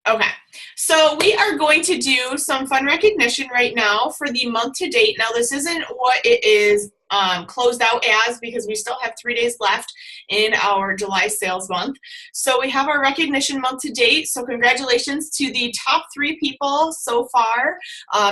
Okay, so we are going to do some fun recognition right now for the month to date. Now, this isn't what it is closed out as because we still have 3 days left in our July sales month. So we have our recognition month to date. So congratulations to the top 3 people so far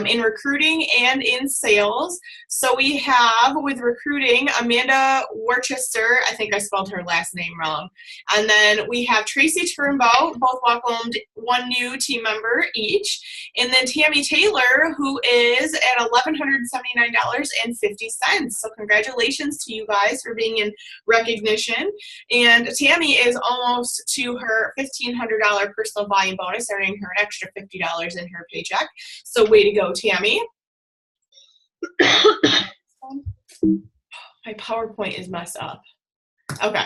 in recruiting and in sales. So we have with recruiting Amanda Worcester, I think I spelled her last name wrong. And then we have Tracy Turnbow, both welcomed 1 new team member each. And then Tammy Taylor, who is at $1,179.50. So congratulations to you guys for being in recognition. And Tammy is almost to her $1,500 personal volume bonus, earning her an extra $50 in her paycheck. So way to go, Tammy. My PowerPoint is messed up. Okay.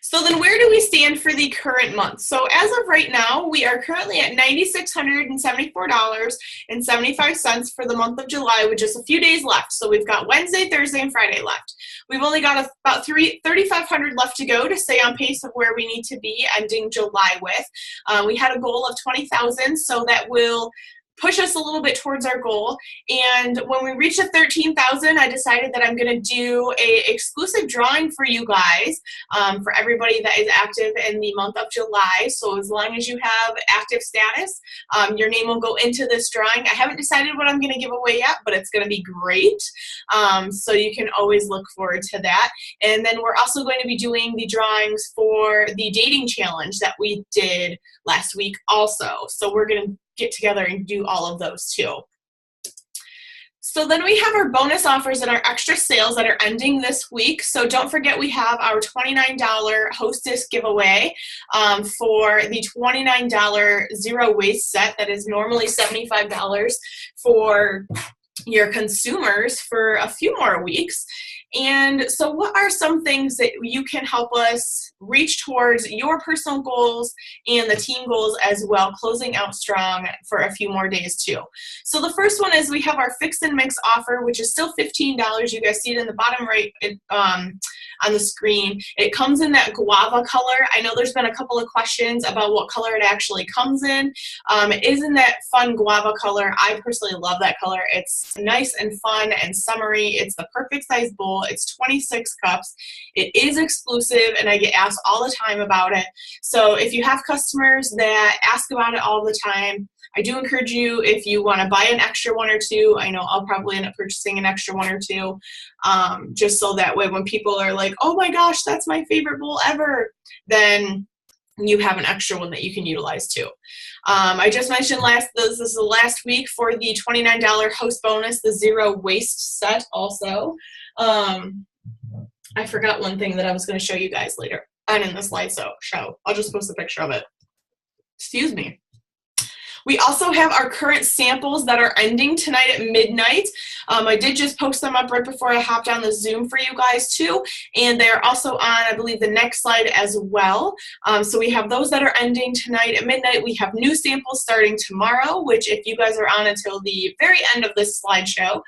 So then where do we stand for the current month? So as of right now, we are currently at $9,674.75 for the month of July with just a few days left. So we've got Wednesday, Thursday, and Friday left. We've only got about 3,500 left to go to stay on pace of where we need to be ending July with. We had a goal of 20,000, so that will push us a little bit towards our goal. And when we reach the 13,000, I decided that I'm going to do a exclusive drawing for you guys, for everybody that is active in the month of July. So as long as you have active status, your name will go into this drawing. I haven't decided what I'm going to give away yet, but it's going to be great. So you can always look forward to that. And then we're also going to be doing the drawings for the dating challenge that we did last week also. So we're going to get together and do all of those too. So then we have our bonus offers and our extra sales that are ending this week. So don't forget we have our $29 hostess giveaway for the $29 zero waste set that is normally $75 for your consumers for a few more weeks. And so what are some things that you can help us reach towards your personal goals and the team goals as well, closing out strong for a few more days too? So the first one is we have our fix and mix offer, which is still $15. You guys see it in the bottom right on the screen. It comes in that guava color. I know there's been a couple of questions about what color it actually comes in. It is in that fun guava color. I personally love that color. It's nice and fun and summery. It's the perfect size bowl. It's 26 cups. It is exclusive, and I get asked all the time about it. So if you have customers that ask about it all the time, I do encourage you, if you want to buy an extra 1 or 2, I know I'll probably end up purchasing an extra 1 or 2, just so that way when people are like, oh my gosh, that's my favorite bowl ever, then you have an extra one that you can utilize too. I just mentioned this is the last week for the $29 host bonus, the zero waste set also. I forgot one thing that I was going to show you guys later on in the slideshow. I'll just post a picture of it. Excuse me. We also have our current samples that are ending tonight at midnight. I did just post them up right before I hopped on the Zoom for you guys too. And they're also on, I believe, the next slide as well. So we have those that are ending tonight at midnight. We have new samples starting tomorrow, which if you guys are on until the very end of this slideshow,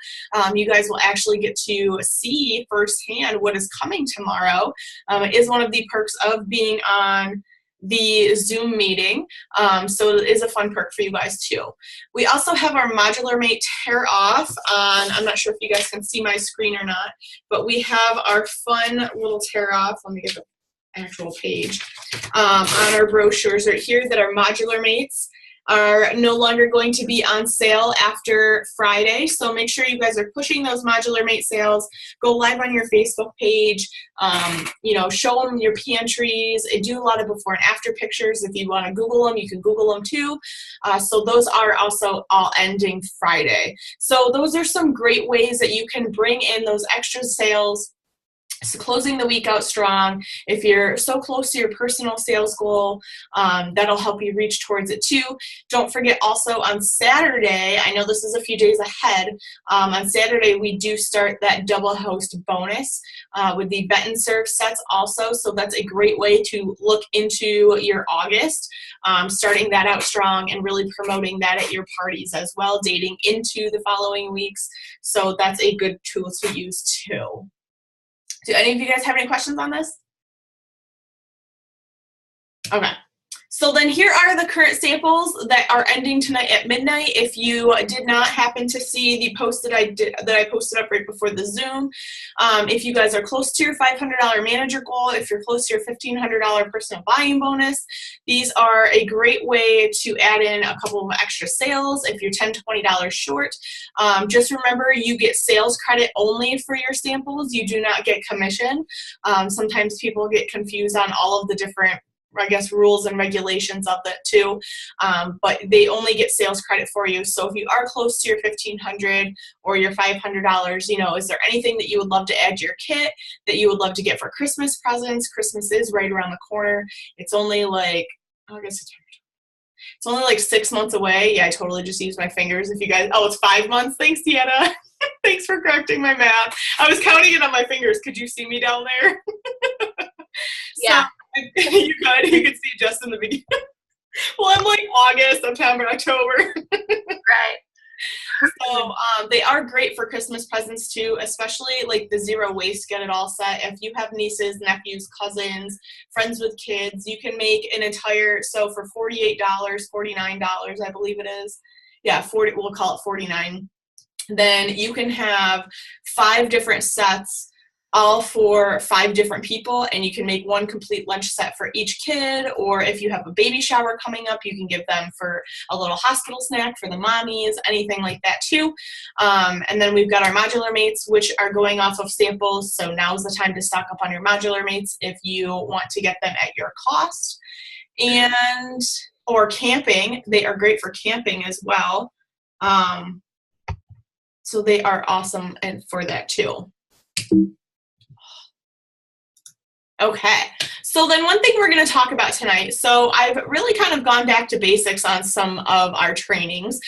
you guys will actually get to see firsthand what is coming tomorrow. It is one of the perks of being on the Zoom meeting, so it is a fun perk for you guys too. We also have our Modular Mate Tear Off on, I'm not sure if you guys can see my screen or not, but we have our fun little tear off. Let me get the actual page on our brochures right here that our Modular Mates are no longer going to be on sale after Friday. So make sure you guys are pushing those Modular Mate sales. Go live on your Facebook page. Show them your pantries. Do a lot of before and after pictures. If you want to Google them, you can Google them too. So those are also all ending Friday. So those are some great ways that you can bring in those extra sales. So closing the week out strong. If you're so close to your personal sales goal, that'll help you reach towards it too. Don't forget also on Saturday, I know this is a few days ahead, on Saturday we do start that double host bonus with the Bet and Serve sets also. So that's a great way to look into your August, starting that out strong and really promoting that at your parties as well, dating into the following weeks. So that's a good tool to use too. Do any of you guys have any questions on this? Okay. So then here are the current samples that are ending tonight at midnight. If you did not happen to see the post that I posted up right before the Zoom, if you guys are close to your $500 manager goal, if you're close to your $1,500 personal volume bonus, these are a great way to add in a couple of extra sales if you're $10, $20 short. Just remember, you get sales credit only for your samples. You do not get commission. Sometimes people get confused on all of the different, I guess, rules and regulations of that too, but they only get sales credit for you. So if you are close to your $1,500 or your $500, you know, is there anything that you would love to add to your kit that you would love to get for Christmas presents? Christmas is right around the corner. It's only like, August, it's only like 6 months away. Yeah, I totally just used my fingers. If you guys, oh, it's 5 months. Thanks, Deanna. Thanks for correcting my math. I was counting it on my fingers. Could you see me down there? Yeah. So, you could. You could see just in the beginning. Well, I'm like August, September, October. Right. So they are great for Christmas presents too, especially like the zero waste get it all set. If you have nieces, nephews, cousins, friends with kids, you can make an entire, so for $48, $49, I believe it is. Yeah, 40, we'll call it 49. Then you can have 5 different sets, all for 5 different people, and you can make one complete lunch set for each kid, or if you have a baby shower coming up, you can give them for a little hospital snack for the mommies, anything like that too. And then we've got our modular mates, which are going off of samples, so now's the time to stock up on your modular mates if you want to get them at your cost. And, or camping, they are great for camping as well. So they are awesome and for that too. Okay, so then one thing we're going to talk about tonight, so I've really kind of gone back to basics on some of our trainings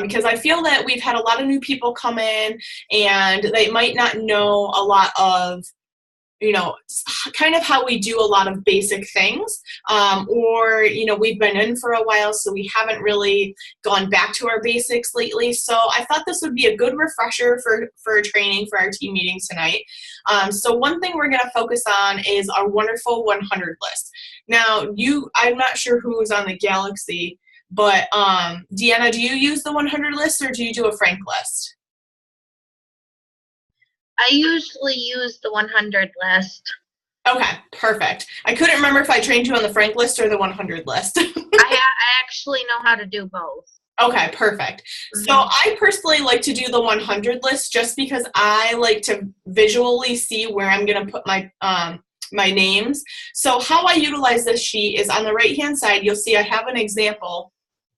because I feel that we've had a lot of new people come in and they might not know a lot of, you know, kind of how we do a lot of basic things, or, you know, we've been in for a while, so we haven't really gone back to our basics lately. So I thought this would be a good refresher for a training for our team meeting tonight. So one thing we're going to focus on is our wonderful 100 list. Now, I'm not sure who's on the Galaxy, but Deanna, do you use the 100 list or do you do a Frank list? I usually use the 100 list. Okay, perfect. I couldn't remember if I trained you on the Frank list or the 100 list. I actually know how to do both. Okay, perfect. So I personally like to do the 100 list just because I like to visually see where I'm going to put my my names. So how I utilize this sheet is on the right-hand side, you'll see I have an example.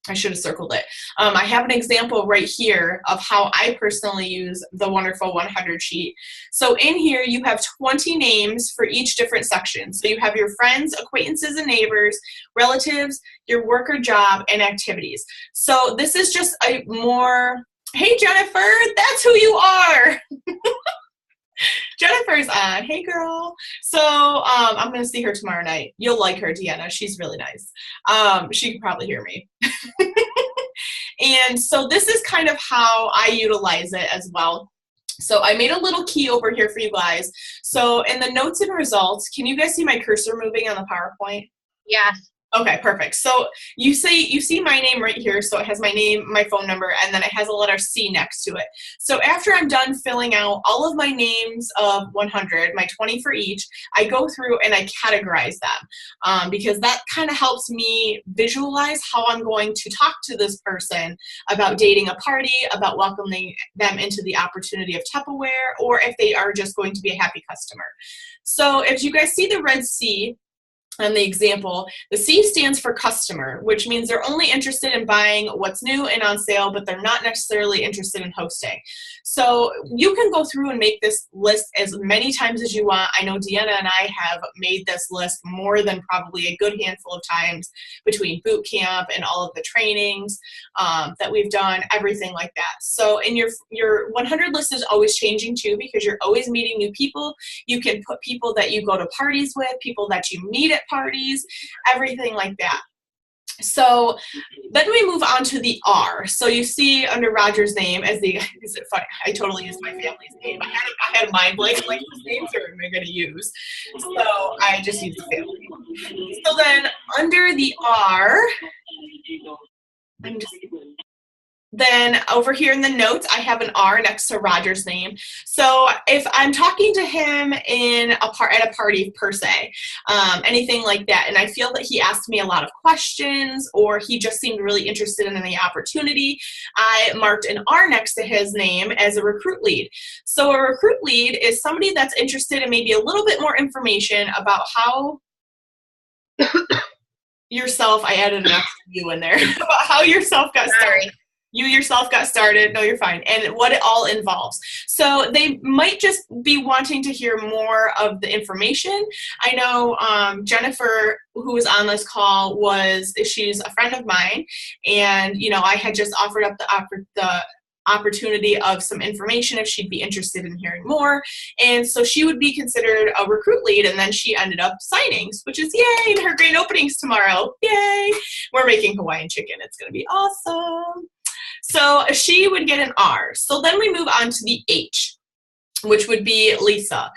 I should have circled it. I have an example right here of how I personally use the wonderful 100 sheet. So in here, you have 20 names for each different section. So you have your friends, acquaintances, and neighbors, relatives, your work or job, and activities. So this is just a more, hey, Jennifer, that's who you are. Jennifer's on. Hey, girl. So I'm going to see her tomorrow night. You'll like her, Deanna. She's really nice. She can probably hear me. And so this is kind of how I utilize it as well. So I made a little key over here for you guys. So in the notes and results, can you guys see my cursor moving on the PowerPoint? Yes. Okay, perfect. So you see my name right here. So it has my name, my phone number, and then it has a letter C next to it. So after I'm done filling out all of my names of 100, my 20 for each, I go through and I categorize them because that kind of helps me visualize how I'm going to talk to this person about dating a party, about welcoming them into the opportunity of Tupperware, or if they are just going to be a happy customer. So if you guys see the red C, on the example, the C stands for customer, which means they're only interested in buying what's new and on sale, but they're not necessarily interested in hosting. So you can go through and make this list as many times as you want. I know Deanna and I have made this list more than probably a good handful of times between boot camp and all of the trainings that we've done, everything like that. So in your 100 list is always changing too, because you're always meeting new people. You can put people that you go to parties with, people that you meet at parties, everything like that. So then we move on to the R. So you see under Roger's name as the, is it funny? I totally used my family's name. I had a mind blank, like, whose names are we going to use? So I just used the family. So then under the R, then over here in the notes, I have an R next to Roger's name. So if I'm talking to him at a party per se, anything like that, and I feel that he asked me a lot of questions or he just seemed really interested in the opportunity, I marked an R next to his name as a recruit lead. So a recruit lead is somebody that's interested in maybe a little bit more information about how yourself, I added an extra U in there, about how yourself got started. Sorry. You yourself got started. No, you're fine. And what it all involves. So they might just be wanting to hear more of the information. I know Jennifer, who was on this call, she's a friend of mine. And, I had just offered up the opportunity of some information if she'd be interested in hearing more. And so she would be considered a recruit lead, and then she ended up signing, which is yay, and her grand opening's tomorrow. Yay. We're making Hawaiian chicken. It's going to be awesome. So she would get an R. So then we move on to the H, which would be Lisa.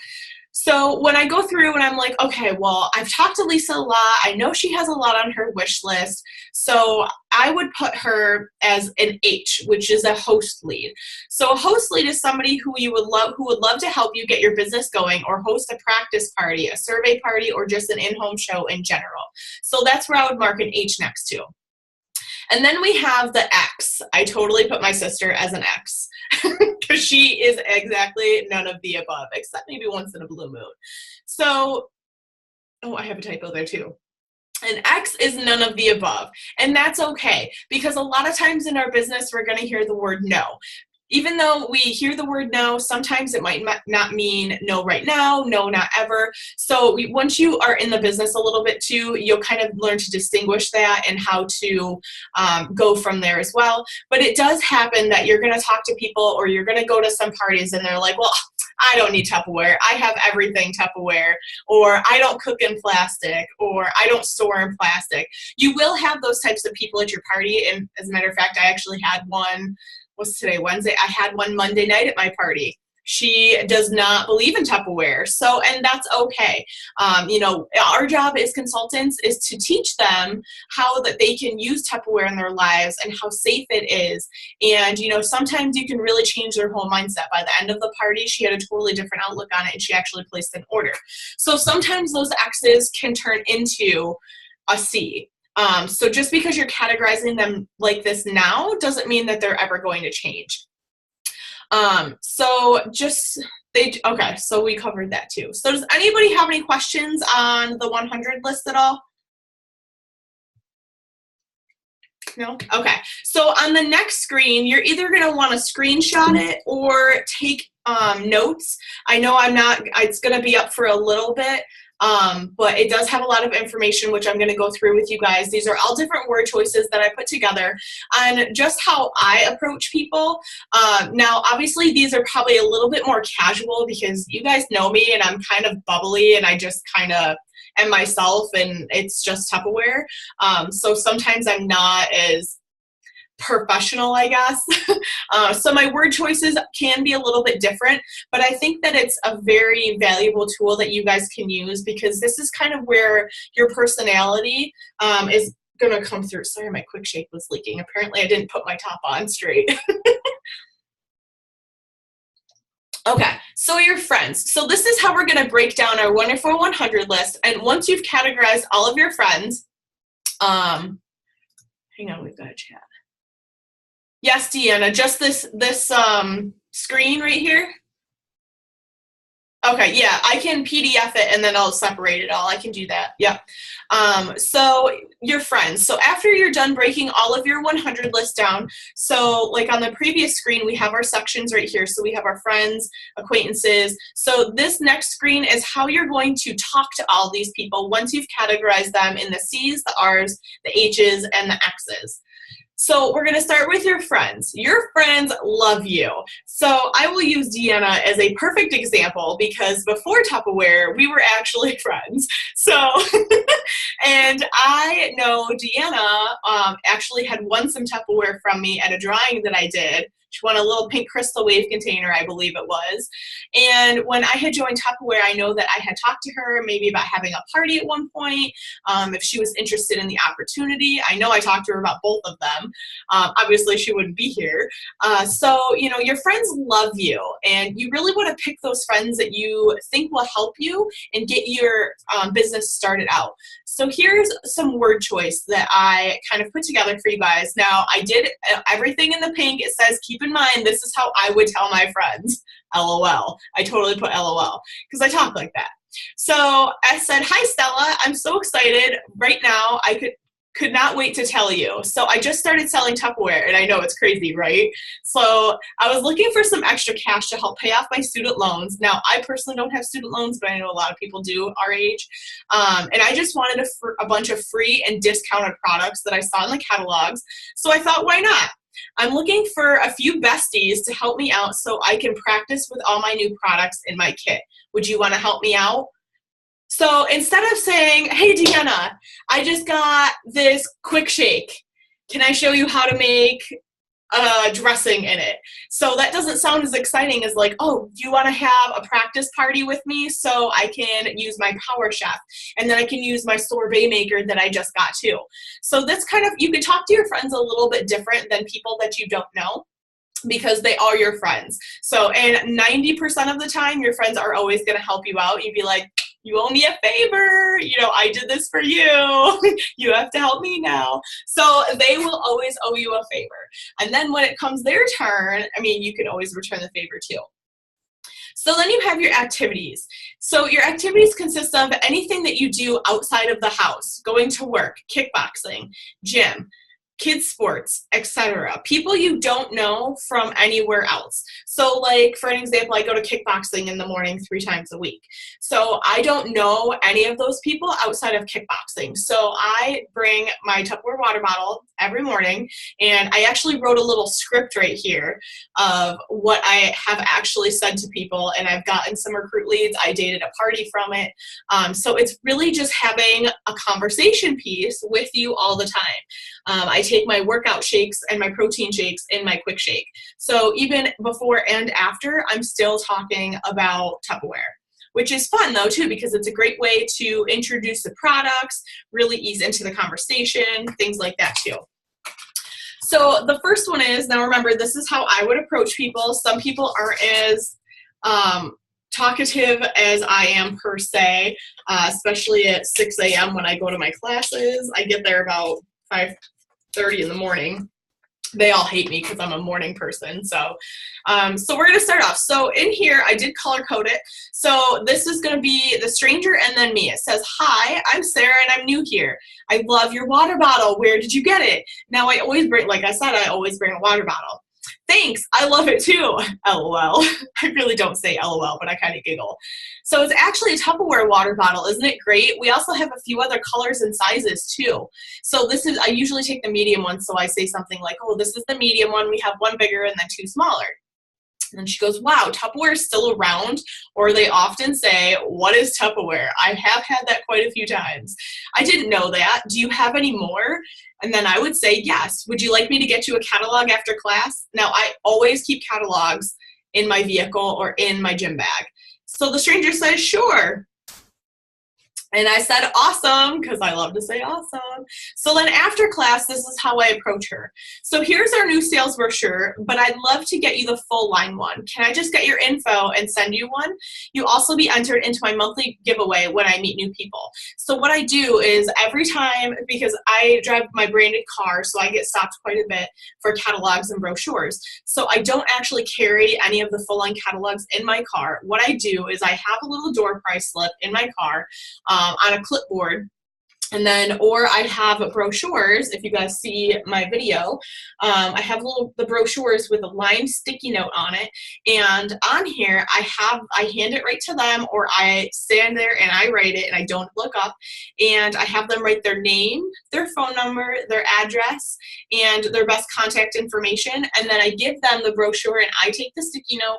So when I go through and I'm like, okay, well, I've talked to Lisa a lot. I know she has a lot on her wish list. So I would put her as an H, which is a host lead. So a host lead is somebody who would love to help you get your business going or host a practice party, a survey party, or just an in-home show in general. So that's where I would mark an H next to. And then we have the X. I totally put my sister as an X because she is exactly none of the above, except maybe once in a blue moon. So, I have a typo there too. An X is none of the above. And that's okay, because a lot of times in our business, we're going to hear the word no. Even though we hear the word no, sometimes it might not mean no right now, no, not ever. So once you are in the business a little bit too, you'll kind of learn to distinguish that and how to go from there as well. But it does happen that you're going to talk to people or you're going to go to some parties and they're like, well, I don't need Tupperware. I have everything Tupperware. Or I don't cook in plastic. Or I don't store in plastic. You will have those types of people at your party. And as a matter of fact, I actually had one. What's today, Wednesday? I had one Monday night at my party. She does not believe in Tupperware. So, and that's okay. Our job as consultants is to teach them how that they can use Tupperware in their lives and how safe it is. And, sometimes you can really change their whole mindset. By the end of the party, she had a totally different outlook on it and she actually placed an order. So sometimes those X's can turn into a C. So just because you're categorizing them like this now doesn't mean that they're ever going to change. So we covered that too. So does anybody have any questions on the 100 list at all? No? Okay. So on the next screen, you're either going to want to screenshot it or take notes. I know it's going to be up for a little bit. But it does have a lot of information, which I'm going to go through with you guys. These are all different word choices that I put together on just how I approach people. Now, obviously, these are probably a little bit more casual because you guys know me and I'm kind of bubbly and I just kind of am myself and it's just Tupperware. So sometimes I'm not as professional, I guess. So my word choices can be a little bit different, but I think that it's a very valuable tool that you guys can use because this is kind of where your personality is going to come through. Sorry, my quick shake was leaking. Apparently I didn't put my top on straight. Okay, so your friends. So this is how we're going to break down our wonderful 100 list. And once you've categorized all of your friends, hang on, we've got a chat. Yes, Deanna, just this screen right here. Okay, yeah, I can PDF it and then I'll separate it all. I can do that. Yep. So your friends. So after you're done breaking all of your 100 list down, so like on the previous screen, we have our sections right here. So we have our friends, acquaintances. So this next screen is how you're going to talk to all these people once you've categorized them in the C's, the R's, the H's, and the X's. So we're going to start with your friends. Your friends love you. So I will use Deanna as a perfect example because before Tupperware, we were actually friends. So, and I know Deanna actually had won some Tupperware from me at a drawing that I did. She won a little pink crystal wave container, I believe it was. And when I had joined Tupperware, I know that I had talked to her maybe about having a party at one point, if she was interested in the opportunity. I know I talked to her about both of them. Obviously, she wouldn't be here. So, you know, your friends love you, and you really want to pick those friends that you think will help you and get your business started out. So here's some word choice that I kind of put together for you guys. Now, I did everything in the pink. It says, keep in mind, this is how I would tell my friends. LOL. I totally put LOL because I talk like that. So I said, hi, Stella. I'm so excited right now. I could not wait to tell you. So I just started selling Tupperware, and I know it's crazy, right? So I was looking for some extra cash to help pay off my student loans. Now, I personally don't have student loans, but I know a lot of people do our age. And I just wanted a bunch of free and discounted products that I saw in the catalogs. So I thought, why not? I'm looking for a few besties to help me out so I can practice with all my new products in my kit. Would you want to help me out? So instead of saying, hey, Deanna, I just got this quick shake. Can I show you how to make dressing in it? So that doesn't sound as exciting as like, oh, do you want to have a practice party with me so I can use my Power Chef and then I can use my sorbet maker that I just got too. So that's kind of, you can talk to your friends a little bit different than people that you don't know, because they are your friends. So, and 90% of the time, your friends are always going to help you out. You'd be like, you owe me a favor. You know, I did this for you. You have to help me now. So they will always owe you a favor. And then when it comes their turn, I mean, you can always return the favor too. So then you have your activities. So your activities consist of anything that you do outside of the house, going to work, kickboxing, gym, kids sports, etc. People you don't know from anywhere else. So like, for an example, I go to kickboxing in the morning 3 times a week. So I don't know any of those people outside of kickboxing. So I bring my Tupperware water bottle every morning, and I actually wrote a little script right here of what I have actually said to people, and I've gotten some recruit leads. I dated a party from it. So it's really just having a conversation piece with you all the time. I take my workout shakes and my protein shakes in my quick shake. So even before and after, I'm still talking about Tupperware, which is fun though too, because it's a great way to introduce the products, really ease into the conversation, things like that too. So the first one is, now remember, this is how I would approach people. Some people aren't as talkative as I am per se, especially at 6 a.m. when I go to my classes. I get there about 5:30 in the morning. They all hate me because I'm a morning person. So we're going to start off. So in here, I did color code it. So this is going to be the stranger and then me. It says, hi, I'm Sarah and I'm new here. I love your water bottle. Where did you get it? Now I always bring, like I said, I always bring a water bottle. Thanks, I love it too. LOL. I really don't say LOL, but I kind of giggle. So it's actually a Tupperware water bottle. Isn't it great? We also have a few other colors and sizes too. So this is, I usually take the medium one. So I say something like, oh, this is the medium one. We have one bigger and then 2 smaller. And then she goes, wow, Tupperware is still around? Or they often say, what is Tupperware? I have had that quite a few times. I didn't know that. Do you have any more? And then I would say, yes. Would you like me to get you a catalog after class? Now, I always keep catalogs in my vehicle or in my gym bag. So the stranger says, sure. And I said, awesome, because I love to say awesome. So then after class, this is how I approach her. So here's our new sales brochure, but I'd love to get you the full line one. Can I just get your info and send you one? You'll also be entered into my monthly giveaway when I meet new people. So what I do is every time, because I drive my branded car, so I get stopped quite a bit for catalogs and brochures. So I don't actually carry any of the full line catalogs in my car. What I do is I have a little door prize slip in my car, on a clipboard, And then, or I have brochures. If you guys see my video, I have the brochures with a lined sticky note on it. And on here, I hand it right to them, or I stand there and I write it and I don't look up. And I have them write their name, their phone number, their address, and their best contact information. And then I give them the brochure and I take the sticky note.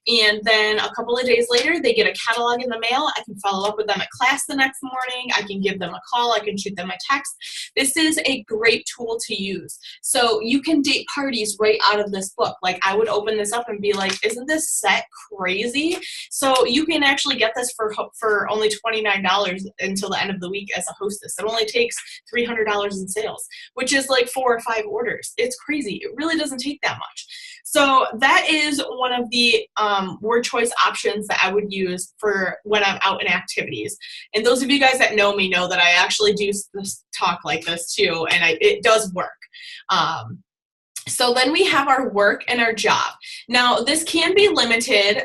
And then a couple of days later, they get a catalog in the mail. I can follow up with them at class the next morning. I can give them a call. I can shoot them a text. This is a great tool to use. So you can date parties right out of this book. Like, I would open this up and be like, isn't this set crazy? So you can actually get this for only $29 until the end of the week as a hostess. It only takes $300 in sales, which is like 4 or 5 orders. It's crazy. It really doesn't take that much. So that is one of the word choice options that I would use for when I'm out in activities. And those of you guys that know me know that I actually do this talk like this too, and it does work. So then we have our work and our job. Now, this can be limited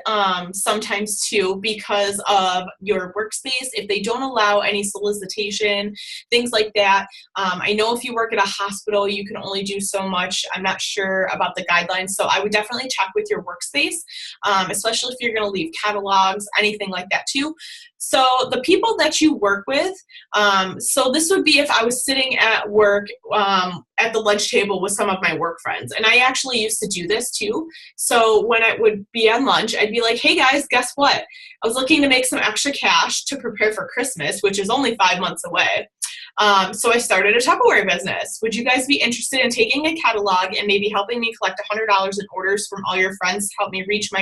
sometimes too because of your workspace. If they don't allow any solicitation, things like that. I know if you work at a hospital, you can only do so much. I'm not sure about the guidelines, so I would definitely check with your workspace, especially if you're going to leave catalogs, anything like that too. So the people that you work with, so this would be if I was sitting at work at the lunch table with some of my work friends. And I actually used to do this too. So when I would be on lunch, I'd be like, hey guys, guess what? I was looking to make some extra cash to prepare for Christmas, which is only 5 months away. So I started a Tupperware business. Would you guys be interested in taking a catalog and maybe helping me collect $100 in orders from all your friends to help me reach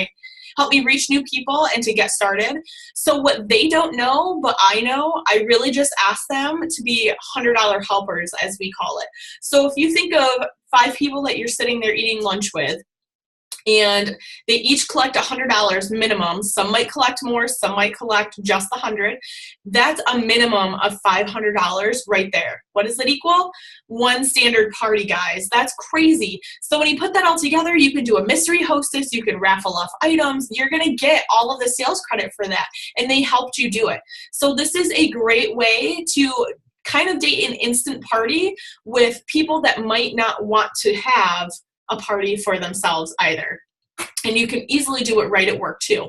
new people and to get started? So what they don't know, but I know, I really just ask them to be $100 helpers, as we call it. So if you think of 5 people that you're sitting there eating lunch with, and they each collect $100 minimum. Some might collect more, some might collect just $100. That's a minimum of $500 right there. What does it equal? 1 standard party, guys. That's crazy. So when you put that all together, you can do a mystery hostess, you can raffle off items, you're gonna get all of the sales credit for that, and they helped you do it. So this is a great way to kind of date an instant party with people that might not want to have a party for themselves either. And you can easily do it right at work too.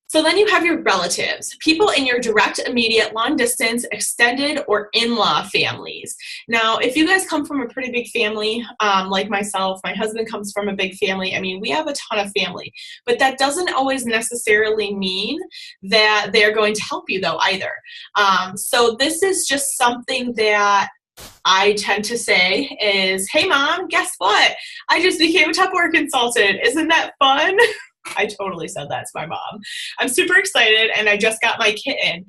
So then you have your relatives, people in your direct, immediate, long distance, extended, or in-law families. Now, if you guys come from a pretty big family, like myself, my husband comes from a big family. I mean, we have a ton of family, but that doesn't always necessarily mean that they're going to help you though either. So this is just something that I tend to say is, hey mom, guess what? I just became a Tupperware consultant. Isn't that fun? I totally said that to my mom. I'm super excited and I just got my kitten.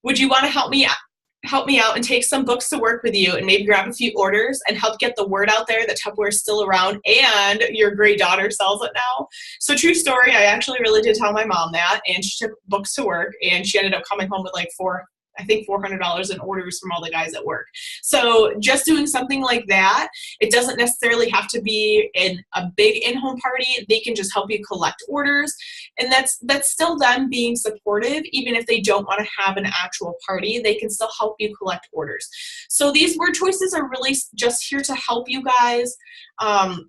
Would you want to help me out and take some books to work with you and maybe grab a few orders and help get the word out there that Tupperware is still around and your great daughter sells it now? So true story, I actually really did tell my mom that, and she took books to work and she ended up coming home with like $400 in orders from all the guys at work. So just doing something like that, it doesn't necessarily have to be in a big in-home party. They can just help you collect orders. And that's still them being supportive. Even if they don't want to have an actual party, they can still help you collect orders. So these word choices are really just here to help you guys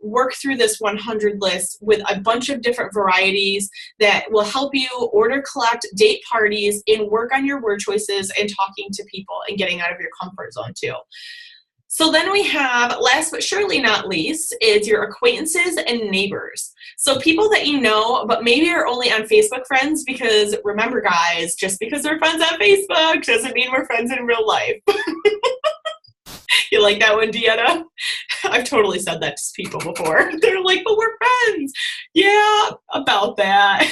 work through this 100 list with a bunch of different varieties that will help you order, collect, date parties, and work on your word choices and talking to people and getting out of your comfort zone too. So then we have, last but surely not least, is your acquaintances and neighbors. So people that you know, but maybe are only on Facebook friends, because remember guys, just because we're friends on Facebook doesn't mean we're friends in real life. You like that one, Deanna? I've totally said that to people before. They're like, but we're friends. Yeah, about that.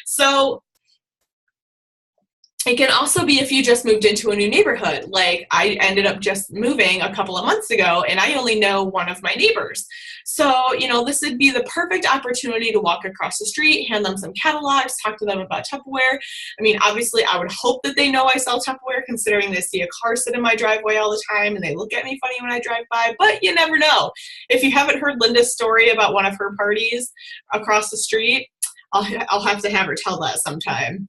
So it can also be if you just moved into a new neighborhood. Like I ended up just moving a couple of months ago and I only know one of my neighbors. So, you know, this would be the perfect opportunity to walk across the street, hand them some catalogs, talk to them about Tupperware. I mean, obviously I would hope that they know I sell Tupperware, considering they see a car sit in my driveway all the time and they look at me funny when I drive by, but you never know. If you haven't heard Linda's story about one of her parties across the street, I'll have to have her tell that sometime.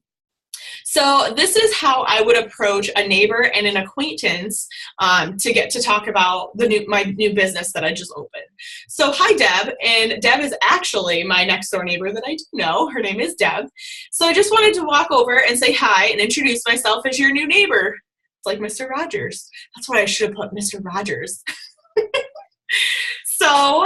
So this is how I would approach a neighbor and an acquaintance to get to talk about my new business that I just opened. So hi, Deb. And Deb is actually my next door neighbor that I do know. Her name is Deb. So I just wanted to walk over and say hi and introduce myself as your new neighbor. It's like Mr. Rogers. That's what I should have put, Mr. Rogers. So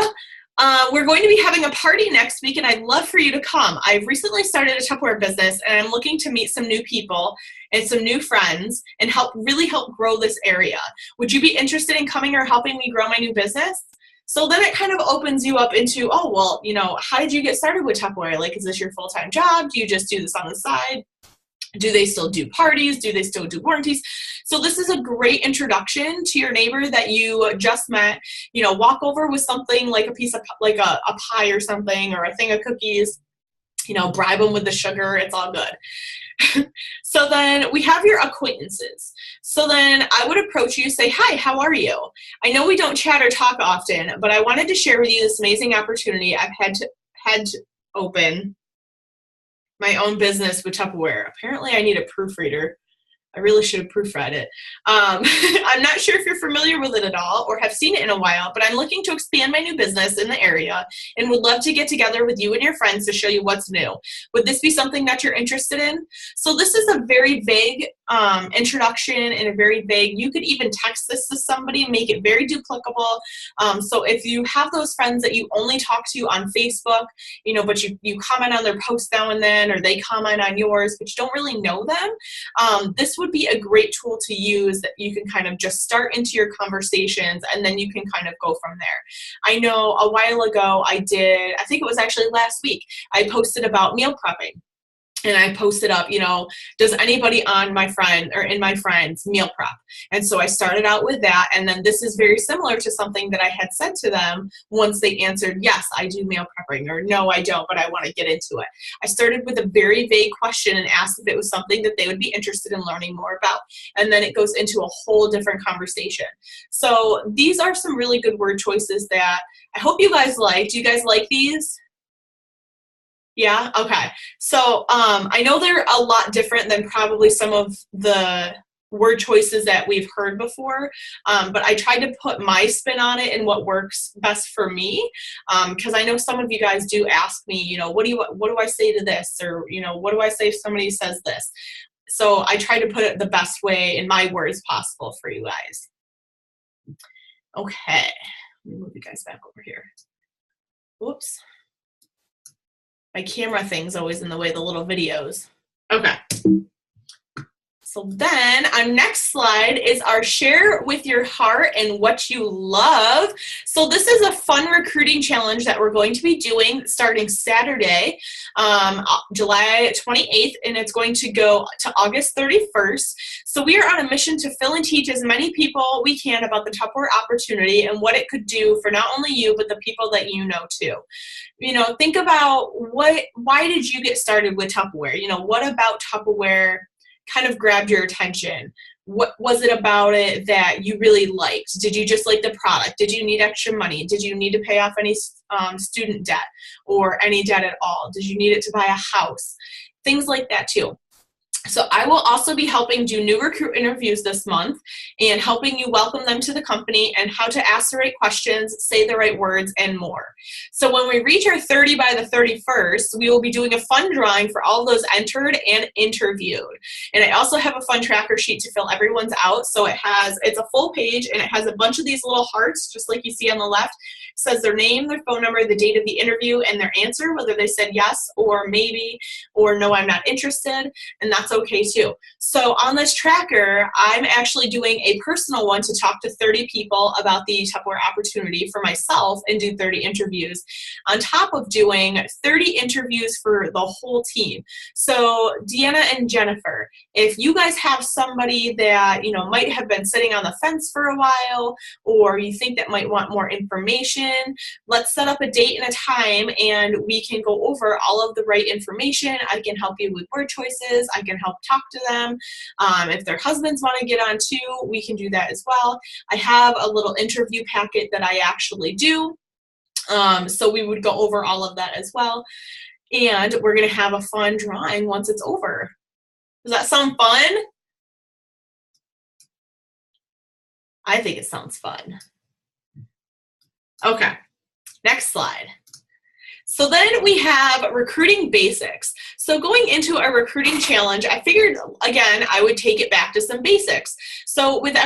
we're going to be having a party next week, and I'd love for you to come. I've recently started a Tupperware business, and I'm looking to meet some new people and some new friends and really help grow this area. Would you be interested in coming or helping me grow my new business? So then it kind of opens you up into, oh, well, how did you get started with Tupperware? Like, is this your full-time job? Do you just do this on the side? Do they still do parties? Do they still do warranties? So this is a great introduction to your neighbor that you just met. Walk over with something like a piece of, like a pie or something, or a thing of cookies, bribe them with the sugar. It's all good. So then we have your acquaintances. So then I would approach you, say, hi, how are you? I know we don't chat or talk often, but I wanted to share with you this amazing opportunity I've had to open my own business with Tupperware. Apparently I need a proofreader. I really should have proofread it. I'm not sure if you're familiar with it at all or have seen it in a while, but I'm looking to expand my new business in the area and would love to get together with you and your friends to show you what's new. Would this be something that you're interested in? So this is a very vague introduction and a very vague, you could even text this to somebody and make it very duplicable. So if you have those friends that you only talk to on Facebook, but you comment on their posts now and then, or they comment on yours, but you don't really know them, this would be a great tool to use that you can kind of just start into your conversations, and then you can kind of go from there. I know a while ago I think it was actually last week, I posted about meal prepping. And I posted up, does anybody on my friend or in my friends meal prep? And so I started out with that. And then this is very similar to something that I had said to them once they answered, yes, I do meal prepping, or no, I don't, but I want to get into it. I started with a very vague question and asked if it was something that they would be interested in learning more about. And then it goes into a whole different conversation. So these are some really good word choices that I hope you guys like. Do you guys like these? Yeah? Okay. So I know they're a lot different than probably some of the word choices that we've heard before, but I tried to put my spin on it and what works best for me, because I know some of you guys do ask me, what do I say to this? Or, what do I say if somebody says this? So I try to put it the best way in my words possible for you guys. Okay. Let me move you guys back over here. Whoops. My camera thing's always in the way, the little videos. Okay. So then our next slide is our share with your heart and what you love. So this is a fun recruiting challenge that we're going to be doing starting Saturday, July 28th, and it's going to go to August 31st. So we are on a mission to fill and teach as many people we can about the Tupperware opportunity and what it could do for not only you, but the people that you know too. Think about why did you get started with Tupperware? What about Tupperware kind of grabbed your attention? What was it about it that you really liked? Did you just like the product? Did you need extra money? Did you need to pay off any student debt or any debt at all? Did you need it to buy a house? Things like that too. So I will also be helping do new recruit interviews this month and helping you welcome them to the company and how to ask the right questions, say the right words, and more. So when we reach our 30 by the 31st, we will be doing a fun drawing for all those entered and interviewed. And I also have a fun tracker sheet to fill everyone's out. So it's a full page and it has a bunch of these little hearts, just like you see on the left. It says their name, their phone number, the date of the interview, and their answer, whether they said yes or maybe or no, I'm not interested. And that's okay too. So on this tracker, I'm actually doing a personal one to talk to 30 people about the Tupperware opportunity for myself and do 30 interviews, on top of doing 30 interviews for the whole team. So Deanna and Jennifer, if you guys have somebody that might have been sitting on the fence for a while, or you think that might want more information, let's set up a date and a time and we can go over all of the right information. I can help you with word choices. I can help talk to them. If their husbands want to get on too, we can do that as well. I have a little interview packet that I actually do. So we would go over all of that as well. And we're going to have a fun drawing once it's over. Does that sound fun? I think it sounds fun. Okay, next slide. So then we have recruiting basics. So going into a recruiting challenge, I figured, again, I would take it back to some basics. So with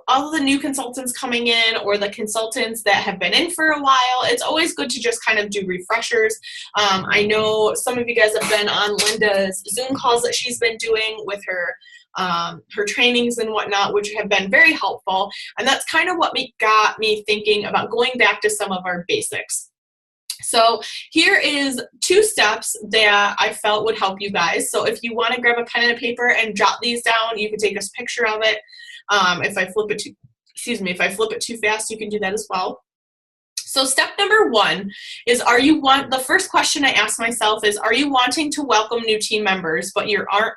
all the new consultants coming in or the consultants that have been in for a while, it's always good to just kind of do refreshers. I know some of you guys have been on Linda's Zoom calls that she's been doing with her trainings and whatnot, which have been very helpful. And that's kind of what got me thinking about going back to some of our basics. So here is 2 steps that I felt would help you guys. So if you want to grab a pen and a paper and jot these down, you can take a picture of it. If I flip it too fast, you can do that as well. So step number 1 is, the first question I ask myself is, are you wanting to welcome new team members, but you aren't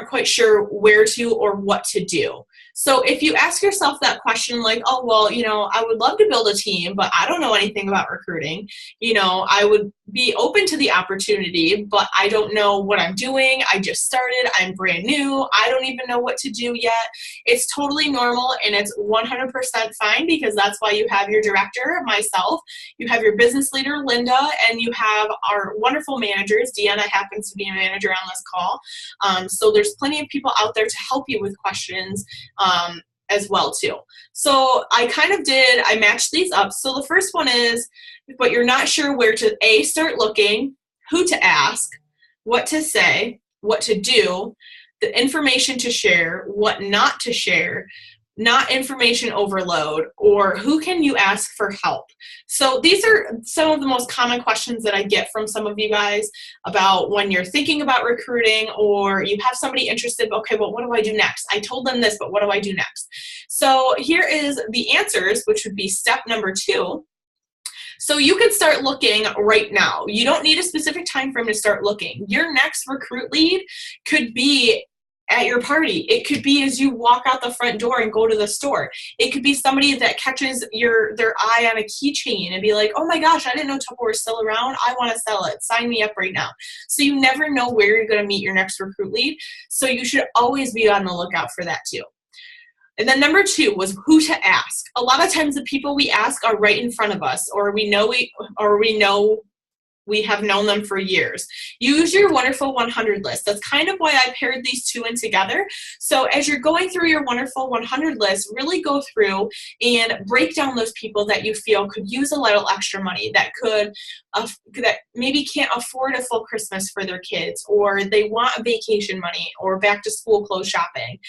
quite sure where to or what to do? So if you ask yourself that question, like, oh, well, I would love to build a team, but I don't know anything about recruiting. I would be open to the opportunity, but I don't know what I'm doing. I just started. I'm brand new. I don't even know what to do yet. It's totally normal, and it's 100% fine, because that's why you have your director, myself, you have your business leader, Linda, and you have our wonderful managers. Deanna happens to be a manager on this call. So there's plenty of people out there to help you with questions as well too. So I matched these up. So the first one is, but you're not sure where to start looking, who to ask, what to say, what to do, the information to share, what not to share, not information overload, or who can you ask for help? So these are some of the most common questions that I get from some of you guys about when you're thinking about recruiting, or you have somebody interested. Okay, well, what do I do next? I told them this, but what do I do next? So here is the answers, which would be step number 2. So you could start looking right now. You don't need a specific time frame to start looking. Your next recruit lead could be at your party. It could be as you walk out the front door and go to the store. It could be somebody that catches their eye on a keychain and be like, oh my gosh, I didn't know Tupperware was still around. I want to sell it. Sign me up right now. So you never know where you're going to meet your next recruit lead. So you should always be on the lookout for that too. And then number 2 was who to ask. A lot of times the people we ask are right in front of us, or we know we have known them for years. Use your Wonderful 100 list. That's kind of why I paired these 2 in together. So as you're going through your Wonderful 100 list, really go through and break down those people that you feel could use a little extra money, that maybe can't afford a full Christmas for their kids, or they want a vacation money or back to school clothes shopping.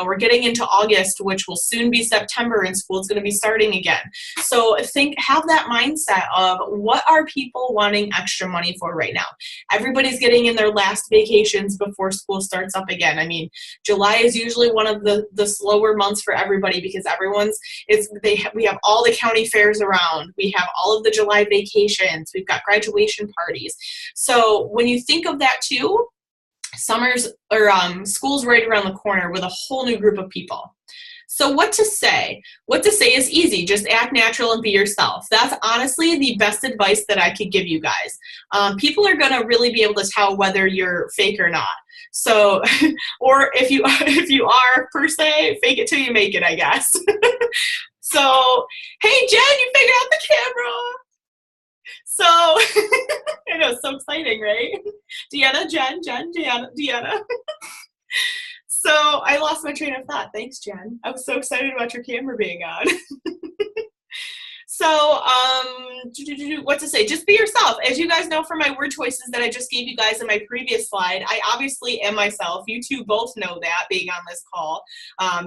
We're getting into August, which will soon be September, and school's going to be starting again. So have that mindset of, what are people wanting extra money for right now? Everybody's getting in their last vacations before school starts up again. I mean, July is usually one of the slower months for everybody, because we have all the county fairs around. We have all of the July vacations. We've got graduation parties. So when you think of that too, school's right around the corner with a whole new group of people. So what to say? What to say is easy. Just act natural and be yourself. That's honestly the best advice that I could give you guys. People are going to really be able to tell whether you're fake or not. So, or if you are per se, fake it till you make it, I guess. So, hey Jen, you figured out the camera. So, I know, it's so exciting, right? Deanna, Jen, Deanna. So I lost my train of thought. Thanks, Jen. I was so excited about your camera being on. So what to say? Just be yourself. As you guys know from my word choices that I just gave you guys in my previous slide, I obviously am myself. You two both know that, being on this call.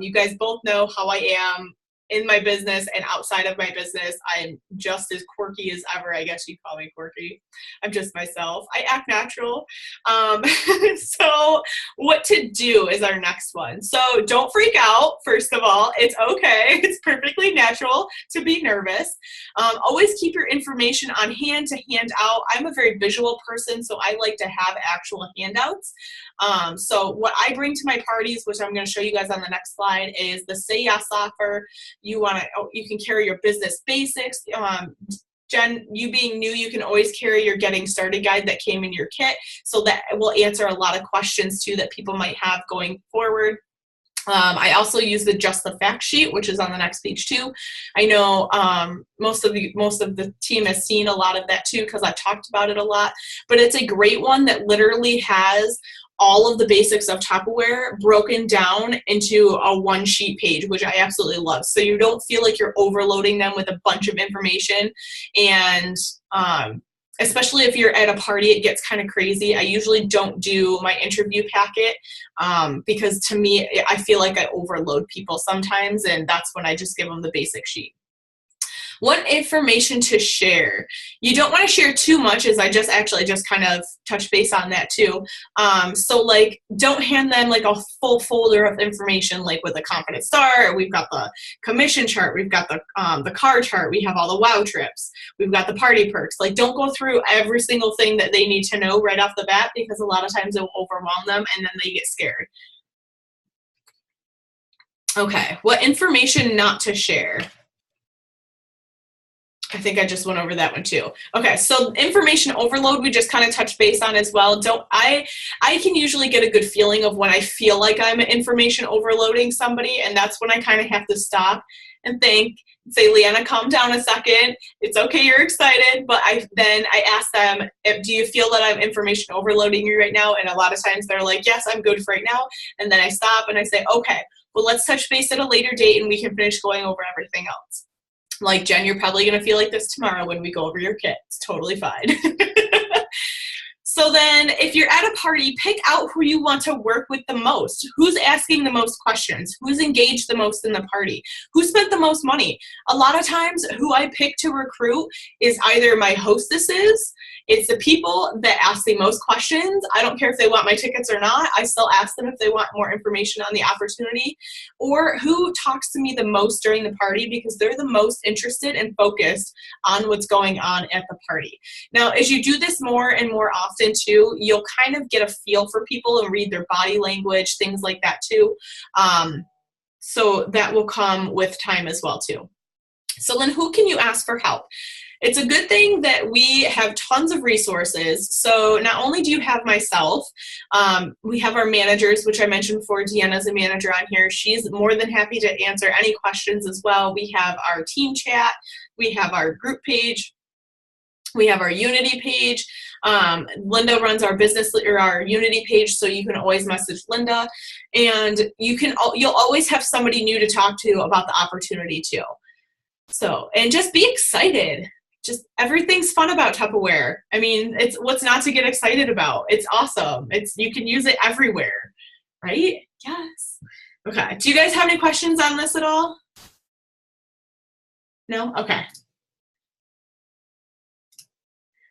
You guys both know how I am in my business and outside of my business. I'm just as quirky as ever. I guess you'd call me quirky. I'm just myself. I act natural. So what to do is our next one. So don't freak out. First of all, it's okay. It's perfectly natural to be nervous. Always keep your information on hand to hand out. I'm a very visual person, so I like to have actual handouts. So what I bring to my parties, which I'm going to show you guys on the next slide, is the Say Yes offer. You can carry your business basics. Jen, you being new, you can always carry your getting started guide that came in your kit. So that will answer a lot of questions too that people might have going forward. I also use the Just the Fact sheet, which is on the next page too. I know most of the team has seen a lot of that too because I've talked about it a lot. But it's a great one that literally has all of the basics of Tupperware broken down into a one sheet page, which I absolutely love. So you don't feel like you're overloading them with a bunch of information. And especially if you're at a party, it gets kind of crazy. I usually don't do my interview packet because to me, I feel like I overload people sometimes, and that's when I just give them the basic sheet. What information to share? You don't want to share too much, as I just kind of touched base on that too. So like, don't hand them like a full folder of information, like with a confident start. We've got the commission chart. We've got the car chart. We have all the wow trips. We've got the party perks. Like, don't go through every single thing that they need to know right off the bat, because a lot of times it will overwhelm them and then they get scared. Okay, what information not to share? I think I just went over that one too. Okay, so information overload, we just kind of touched base on as well. I can usually get a good feeling of when I feel like I'm information overloading somebody, and that's when I kind of have to stop and think, say, Leanna, calm down a second. It's okay, you're excited, but then I ask them, do you feel that I'm information overloading you right now? And a lot of times they're like, yes, I'm good for right now. And then I stop and I say, okay, well, let's touch base at a later date and we can finish going over everything else. Like, Jen, you're probably going to feel like this tomorrow when we go over your kit. It's totally fine. So then if you're at a party, pick out who you want to work with the most. Who's asking the most questions? Who's engaged the most in the party? Who spent the most money? A lot of times who I pick to recruit is either my hostesses, it's the people that ask the most questions. I don't care if they want my tickets or not. I still ask them if they want more information on the opportunity, or who talks to me the most during the party because they're the most interested and focused on what's going on at the party. Now, as you do this more and more often too, you'll kind of get a feel for people and read their body language, things like that too. So that will come with time as well too. So then who can you ask for help? It's a good thing that we have tons of resources. So not only do you have myself, we have our managers, which I mentioned before. Deanna's a manager on here. She's more than happy to answer any questions as well. We have our team chat. We have our group page. We have our Unity page. Linda runs our business or our Unity page, so you can always message Linda. And you'll always have somebody new to talk to about the opportunity too. So, and just be excited. Just everything's fun about Tupperware. I mean, it's what's not to get excited about. It's awesome. You can use it everywhere, right? Yes. Okay. Do you guys have any questions on this at all? No? Okay.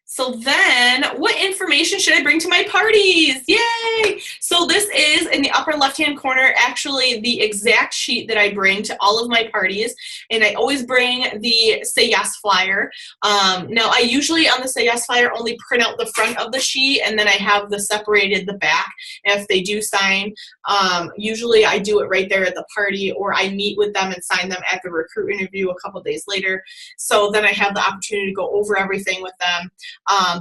So then, what information should I bring to my parties? Yay! So this is, in the upper left-hand corner, actually the exact sheet that I bring to all of my parties. And I always bring the Say Yes flyer. Now, I usually, on the Say Yes flyer, only print out the front of the sheet, and then I have separated the back. And if they do sign, usually I do it right there at the party, or I meet with them and sign them at the recruit interview a couple days later. So then I have the opportunity to go over everything with them.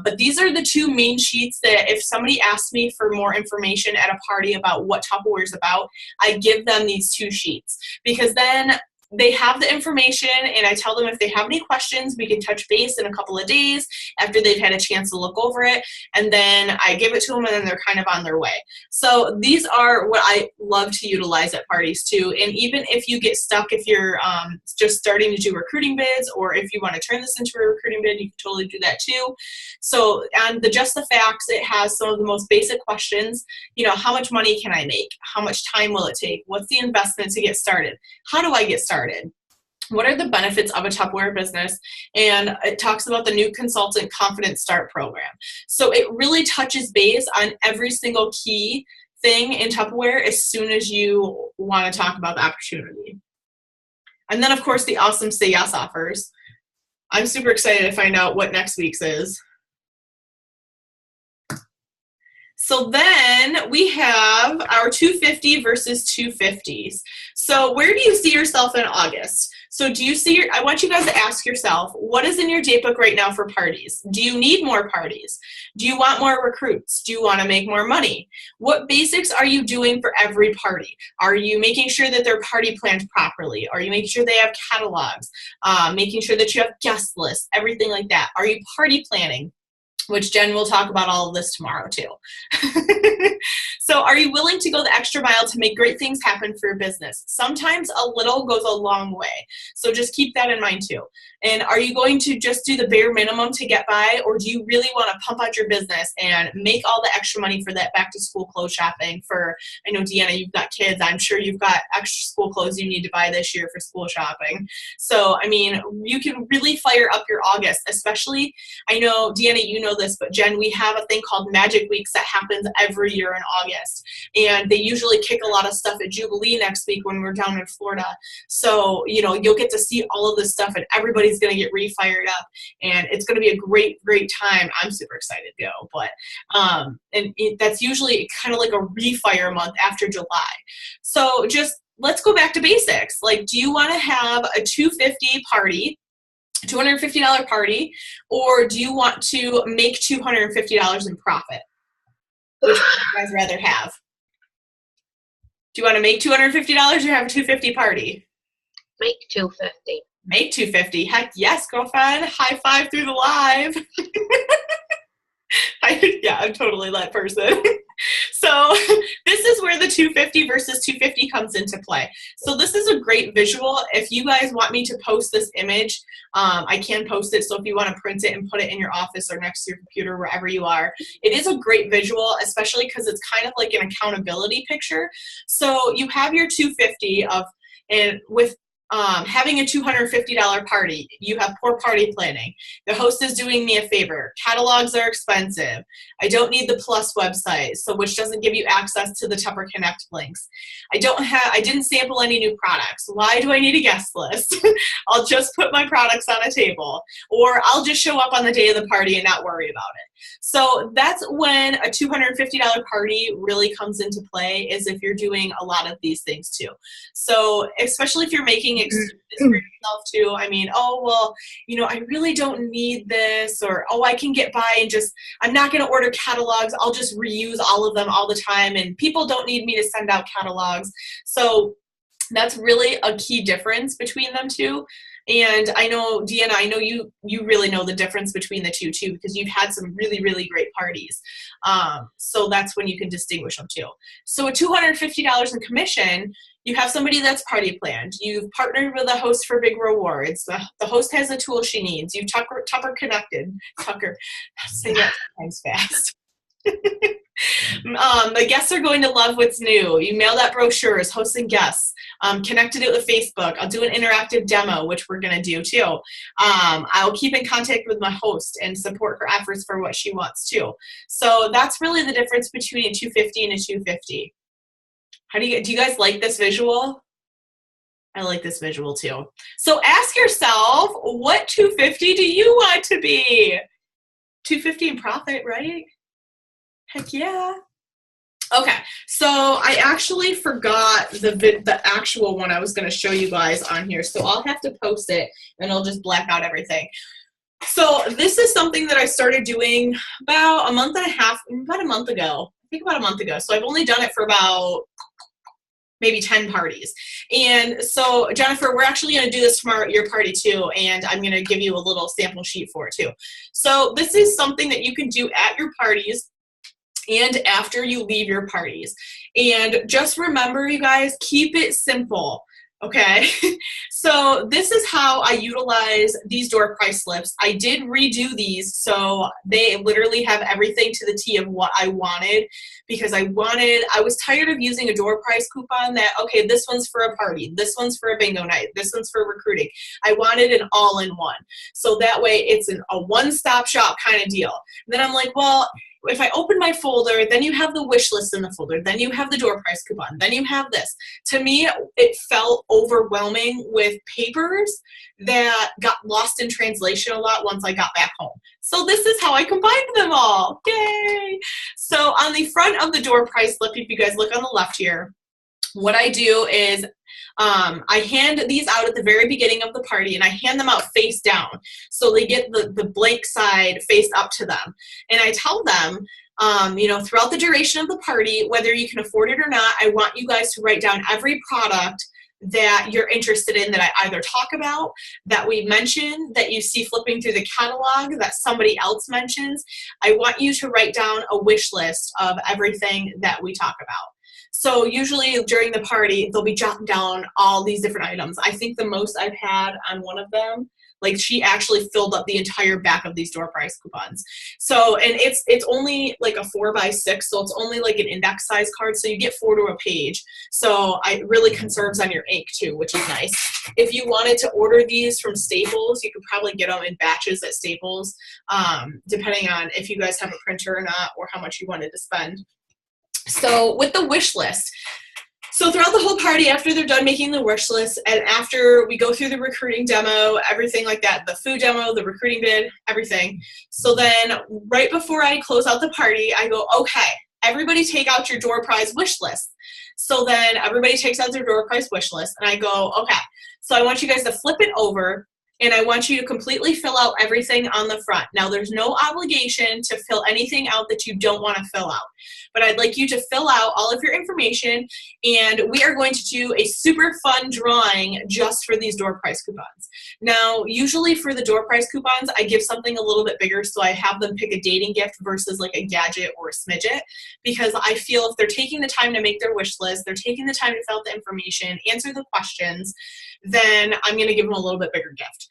But these are the two main sheets that if somebody asks me for more information at a party about what Tupperware is about, I give them these two sheets, because then they have the information, and I tell them if they have any questions, we can touch base in a couple of days after they've had a chance to look over it, and then I give it to them, and then they're kind of on their way. So these are what I love to utilize at parties too. And even if you get stuck, if you're just starting to do recruiting bids, or if you want to turn this into a recruiting bid, you can totally do that too. So on the Just the Facts, it has some of the most basic questions. You know, how much money can I make? How much time will it take? What's the investment to get started? How do I get started? What are the benefits of a Tupperware business? And it talks about the new consultant confident start program. So it really touches base on every single key thing in Tupperware as soon as you want to talk about the opportunity. And then, of course, the awesome Say Yes offers. I'm super excited to find out what next week's is. So then we have our 250 versus 250s. So where do you see yourself in August? So do you see I want you guys to ask yourself, what is in your date book right now for parties? Do you need more parties? Do you want more recruits? Do you want to make more money? What basics are you doing for every party? Are you making sure that they're party planned properly? Are you making sure they have catalogs? Making sure that you have guest lists, everything like that. Are you party planning? Which Jen will talk about all of this tomorrow too. So are you willing to go the extra mile to make great things happen for your business? Sometimes a little goes a long way. So just keep that in mind too. And are you going to just do the bare minimum to get by, or do you really want to pump out your business and make all the extra money for that back to school clothes shopping? I know Deanna, you've got kids. I'm sure you've got extra school clothes you need to buy this year for school shopping. So, I mean, you can really fire up your August, especially, I know, Deanna, you know this, but Jen, we have a thing called Magic Weeks that happens every year in August. And they usually kick a lot of stuff at Jubilee next week when we're down in Florida. So, you'll get to see all of this stuff and everybody's going to get refired up. And it's going to be a great, great time. I'm super excited to go. But, that's usually kind of like a refire month after July. So just let's go back to basics. Like, do you want to have a $250 party? $250 party, or do you want to make $250 in profit? Which would you guys rather have? Do you want to make $250 or have a $250 party? Make $250. Make $250. Heck yes, girlfriend. High five through the live. I'm totally that person. So this is where the 250 versus 250 comes into play. So this is a great visual. If you guys want me to post this image, I can post it. So if you want to print it and put it in your office or next to your computer, wherever you are, it is a great visual, especially because it's kind of like an accountability picture. So you have your 250 and with having a $250 party, you have poor party planning. The host is doing me a favor. Catalogs are expensive. I don't need the Plus website, which doesn't give you access to the Tupper Connect links. I didn't sample any new products. Why do I need a guest list? I'll just put my products on a table, or I'll just show up on the day of the party and not worry about it. So that's when a $250 party really comes into play, is if you're doing a lot of these things too. So especially if you're making excuses for yourself too. I mean, I really don't need this, or, I can get by and I'm not going to order catalogs. I'll just reuse all of them all the time. And people don't need me to send out catalogs. So that's really a key difference between them two. And I know, Deanna, I know you really know the difference between the two too, because you've had some really, really great parties. So that's when you can distinguish them too. So at $250 in commission, you have somebody that's party planned. You've partnered with a host for big rewards. The host has the tools she needs. You've Tupper connected. Tucker, say that sometimes fast. The guests are going to love what's new. You mailed out brochures, hosts and guests. Connected it with Facebook. I'll do an interactive demo, which we're going to do too. I'll keep in contact with my host and support her efforts for what she wants too. So that's really the difference between a 250 and a 250. Do you guys like this visual? I like this visual too. So ask yourself, what 250 do you want to be? 250 in profit, right? Heck yeah. Okay, so I actually forgot the actual one I was going to show you guys on here, so I'll have to post it, and I'll just black out everything. So this is something that I started doing about a month ago. I think about a month ago. So I've only done it for about maybe 10 parties. And so, Jennifer, we're actually going to do this tomorrow at your party too, and I'm going to give you a little sample sheet for it too. So this is something that you can do at your parties and after you leave your parties. And just remember, you guys, keep it simple. Okay, so this is how I utilize these door price slips. I did redo these, so they literally have everything to the T of what I wanted, because I was tired of using a door price coupon that, okay, this one's for a party, this one's for a bingo night, this one's for recruiting. I wanted an all-in-one, so that way it's a one-stop shop kind of deal. And then I'm like, well, if I open my folder, then you have the wish list in the folder, then you have the door price coupon, then you have this. To me, it felt overwhelming with papers that got lost in translation a lot once I got back home. So this is how I combined them all. Yay! So on the front of the door price slip, if you guys look on the left here, what I do is I hand these out at the very beginning of the party, and I hand them out face down. So they get the blank side faced up to them. And I tell them, throughout the duration of the party, whether you can afford it or not, I want you guys to write down every product that you're interested in that I either talk about, that we mention, that you see flipping through the catalog, that somebody else mentions. I want you to write down a wish list of everything that we talk about. So usually during the party, they'll be jotting down all these different items. I think the most I've had on one of them, like she actually filled up the entire back of these door price coupons. So, and it's only like a 4x6, so it's only like an index size card, so you get 4 to a page. So it really conserves on your ink too, which is nice. If you wanted to order these from Staples, you could probably get them in batches at Staples, depending on if you guys have a printer or not, or how much you wanted to spend. So with the wish list, so throughout the whole party, after they're done making the wish list, and after we go through the recruiting demo, everything like that, the food demo, the recruiting bid, everything. So then right before I close out the party, I go, okay, everybody take out your door prize wish list. So then everybody takes out their door prize wish list, and I go, okay, so I want you guys to flip it over, and I want you to completely fill out everything on the front. Now, there's no obligation to fill anything out that you don't want to fill out, but I'd like you to fill out all of your information, and we are going to do a super fun drawing just for these door price coupons. Now, usually for the door price coupons, I give something a little bit bigger, so I have them pick a dating gift versus like a gadget or a smidget, because I feel if they're taking the time to make their wish list, they're taking the time to fill out the information, answer the questions, then I'm going to give them a little bit bigger gift.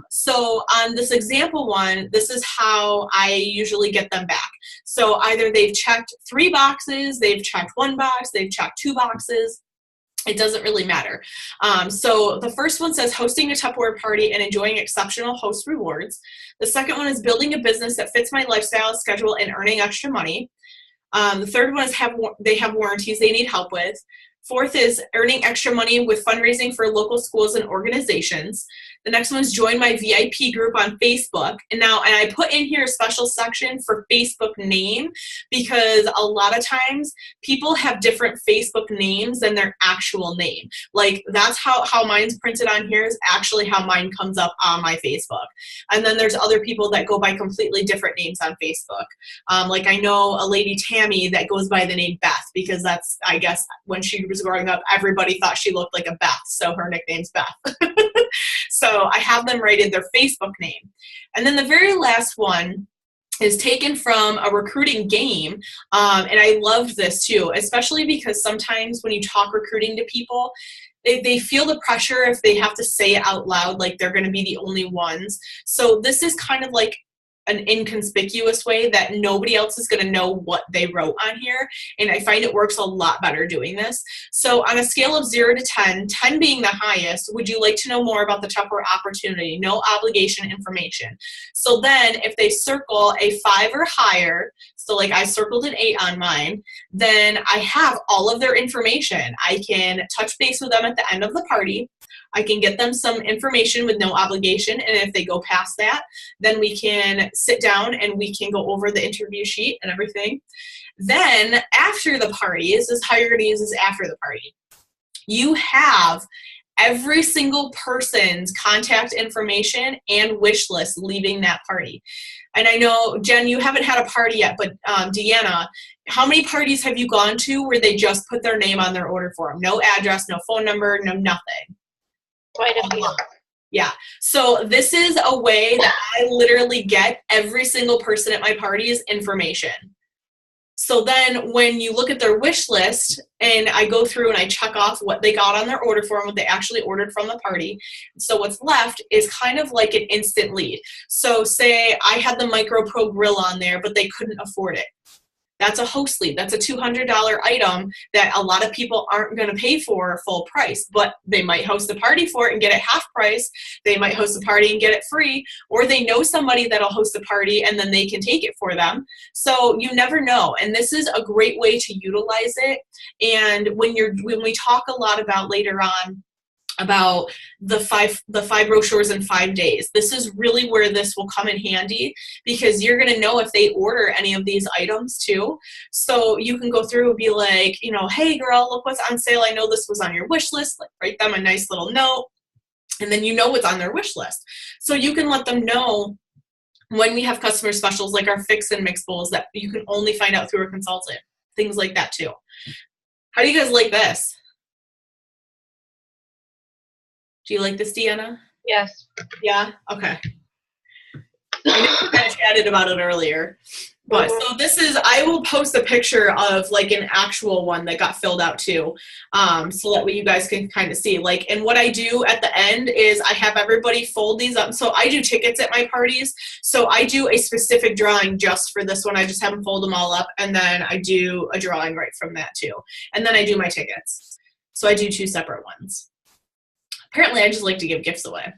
So on this example one, this is how I usually get them back. So either they've checked 3 boxes, they've checked 1 box, they've checked 2 boxes. It doesn't really matter. So the first one says hosting a Tupperware party and enjoying exceptional host rewards. The second one is building a business that fits my lifestyle schedule and earning extra money. The third one is they have warranties they need help with. Fourth is earning extra money with fundraising for local schools and organizations. The next one is join my VIP group on Facebook. And I put in here a special section for Facebook name, because a lot of times people have different Facebook names than their actual name. Like that's how mine's printed on here is actually how mine comes up on my Facebook. And then there's other people that go by completely different names on Facebook. Like I know a lady, Tammy, that goes by the name Beth, because that's, I guess, when she was growing up, everybody thought she looked like a Beth, so her nickname's Beth. So I have them write in their Facebook name. And then the very last one is taken from a recruiting game. And I loved this too, especially because sometimes when you talk recruiting to people, they feel the pressure if they have to say it out loud, like they're going to be the only ones. So this is kind of like an inconspicuous way that nobody else is going to know what they wrote on here. And I find it works a lot better doing this. So on a scale of 0 to 10, 10 being the highest, would you like to know more about the Tupperware opportunity? No obligation information. So then if they circle a 5 or higher, so like I circled an 8 on mine, then I have all of their information. I can touch base with them at the end of the party. I can get them some information with no obligation, and if they go past that, then we can sit down and we can go over the interview sheet and everything. Then after the party, this is how you're going to use this after the party. You have every single person's contact information and wish list leaving that party. And I know, Jen, you haven't had a party yet, but Deanna, how many parties have you gone to where they just put their name on their order form? No address, no phone number, no nothing. Quite a few. Yeah. So this is a way that I literally get every single person at my party's information. So then when you look at their wish list, and I go through and I check off what they got on their order form, what they actually ordered from the party. So what's left is kind of like an instant lead. So say I had the Micro Pro grill on there, but they couldn't afford it. That's a host lead. That's a $200 item that a lot of people aren't going to pay for full price, but they might host a party for it and get it half price. They might host a party and get it free, or they know somebody that'll host a party and then they can take it for them. So you never know. And this is a great way to utilize it. And when we talk a lot about later on about the five brochures in 5 days. This is really where this will come in handy, because you're going to know if they order any of these items too. So you can go through and be like, you know, hey girl, look what's on sale. I know this was on your wish list. Like, write them a nice little note, and then you know what's on their wish list. So you can let them know when we have customer specials, like our fix and mix bowls that you can only find out through a consultant, things like that too. How do you guys like this? Do you like this, Deanna? Yes. Yeah? Okay. I know we kind of chatted about it earlier. But so this is, I will post a picture of like an actual one that got filled out too. So that way you guys can kind of see. Like, and what I do at the end is I have everybody fold these up. So I do tickets at my parties. So I do a specific drawing just for this one. I just have them fold them all up, and then I do a drawing right from that too. And then I do my tickets. So I do 2 separate ones. Apparently, I just like to give gifts away.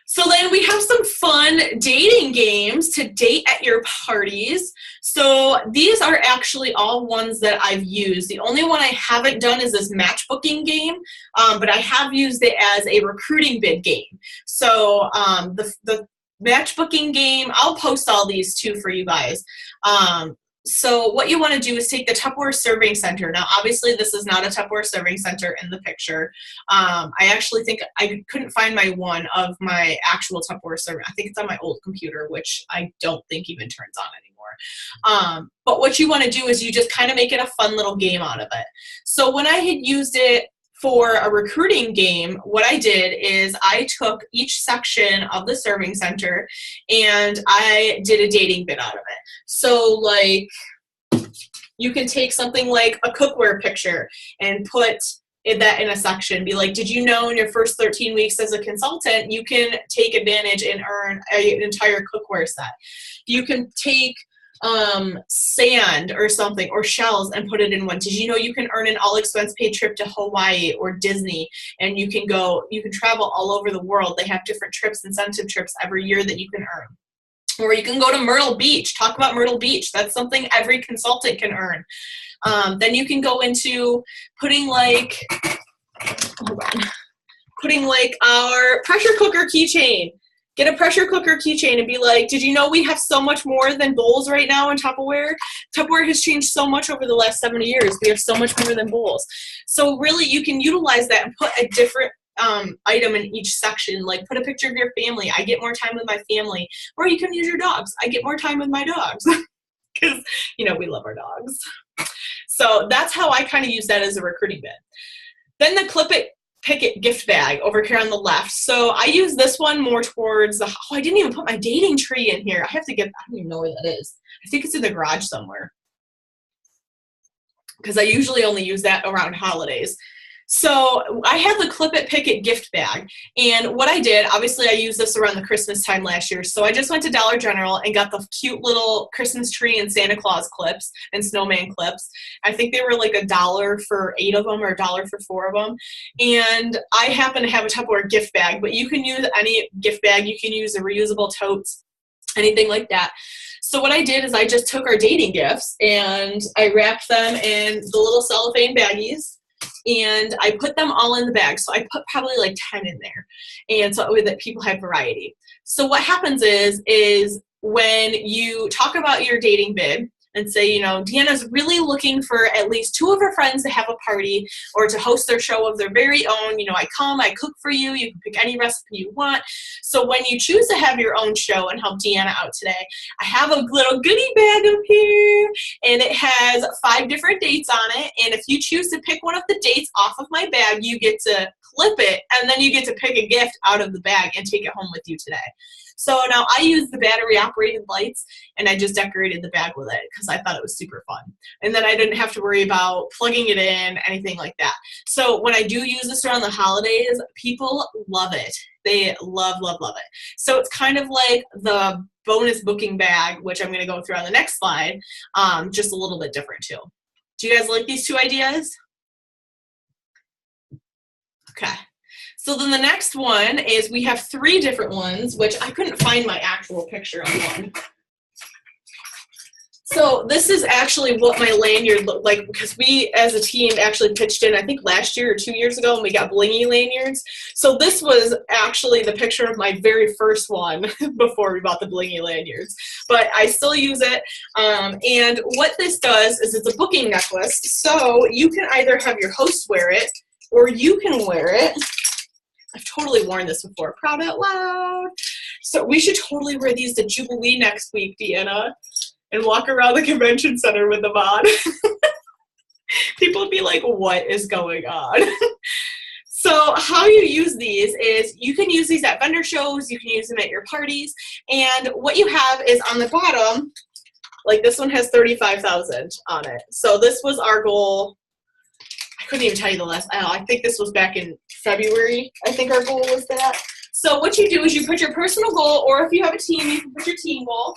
So then we have some fun dating games to date at your parties. So these are actually all ones that I've used. The only one I haven't done is this match booking game, but I have used it as a recruiting bid game. So the match booking game, I'll post all these too for you guys. So what you want to do is take the Tupperware Serving Center. Now, obviously, this is not a Tupperware Serving Center in the picture. I actually think I couldn't find my one of my actual Tupperware Serving. I think it's on my old computer, which I don't think even turns on anymore. But what you want to do is you just kind of make it a fun little game out of it. So when I had used it for a recruiting game, what I did is I took each section of the serving center and I did a dating bit out of it. So like you can take something like a cookware picture and put that in a section. Be like, did you know in your first 13 weeks as a consultant, you can take advantage and earn an entire cookware set. You can take sand or something, or shells, and put it in one. Did you know you can earn an all expense paid trip to Hawaii or Disney, and you can travel all over the world. They have different trips, incentive trips every year that you can earn. Or you can go to Myrtle Beach. Talk about Myrtle Beach. That's something every consultant can earn. Then you can go into putting like our pressure cooker keychain. Get a pressure cooker keychain and be like, did you know we have so much more than bowls right now in Tupperware? Tupperware has changed so much over the last 70 years. We have so much more than bowls. So really you can utilize that and put a different item in each section. Like put a picture of your family. I get more time with my family. Or you can use your dogs. I get more time with my dogs. Because, we love our dogs. So that's how I kind of use that as a recruiting bit. Then the Clip It Pick It gift bag over here on the left. So I use this one more towards I didn't even put my dating tree in here. I don't even know where that is. I think it's in the garage somewhere, because I usually only use that around holidays. So I have the Clip It Pick It gift bag. And what I did, obviously I used this around the Christmas time last year. So I just went to Dollar General and got the cute little Christmas tree and Santa Claus clips and snowman clips. I think they were like $1 for 8 of them or $1 for 4 of them. And I happen to have a Tupperware gift bag, but you can use any gift bag. You can use a reusable totes, anything like that. So what I did is I just took our dating gifts and I wrapped them in the little cellophane baggies. And I put them all in the bag. So I put probably like 10 in there. And so that people have variety. So what happens is when you talk about your dating bid and say, Deanna's really looking for at least 2 of her friends to have a party or to host their show of their very own. I come, I cook for you. You can pick any recipe you want. So when you choose to have your own show and help Deanna out today, I have a little goodie bag up here, and it has 5 different dates on it. And if you choose to pick one of the dates off of my bag, you get to clip it, and then you get to pick a gift out of the bag and take it home with you today. So now I use the battery operated lights, and I just decorated the bag with it because I thought it was super fun. And then I didn't have to worry about plugging it in, anything like that. So when I do use this around the holidays, people love it. They love, love, love it. So it's kind of like the bonus booking bag, which I'm going to go through on the next slide, just a little bit different too. Do you guys like these two ideas? Okay. So then the next one is we have 3 different ones, which I couldn't find my actual picture of one. So this is actually what my lanyard looked like, because we as a team actually pitched in, I think last year or 2 years ago, and we got blingy lanyards. So this was actually the picture of my very first one before we bought the blingy lanyards. But I still use it. And what this does is it's a booking necklace. So you can either have your host wear it, or you can wear it. I've totally worn this before, proud out loud. So we should totally wear these to Jubilee next week, Deanna, and walk around the convention center with them on. People would be like, what is going on? So how you use these is you can use these at vendor shows, you can use them at your parties, and what you have is on the bottom, like this one has 35,000 on it. So this was our goal. I couldn't even tell you the last, I think this was back in February. I think our goal was that. So what you do is you put your personal goal, or if you have a team, you can put your team goal.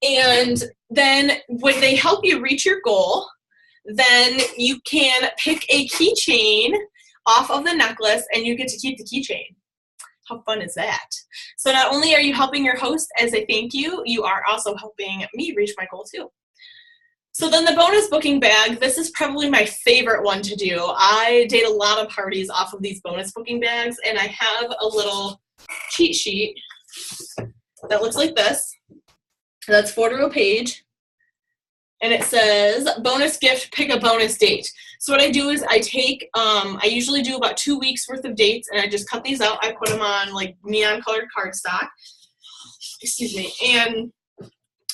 And then when they help you reach your goal, then you can pick a keychain off of the necklace and you get to keep the keychain. How fun is that? So not only are you helping your host as a thank you, you are also helping me reach my goal too. So then the bonus booking bag, this is probably my favorite one to do. I date a lot of parties off of these bonus booking bags, and I have a little cheat sheet that looks like this. That's 4 to a page, and it says bonus gift, pick a bonus date. So what I do is I take, I usually do about 2 weeks worth of dates, and I just cut these out. I put them on like neon colored cardstock, excuse me, and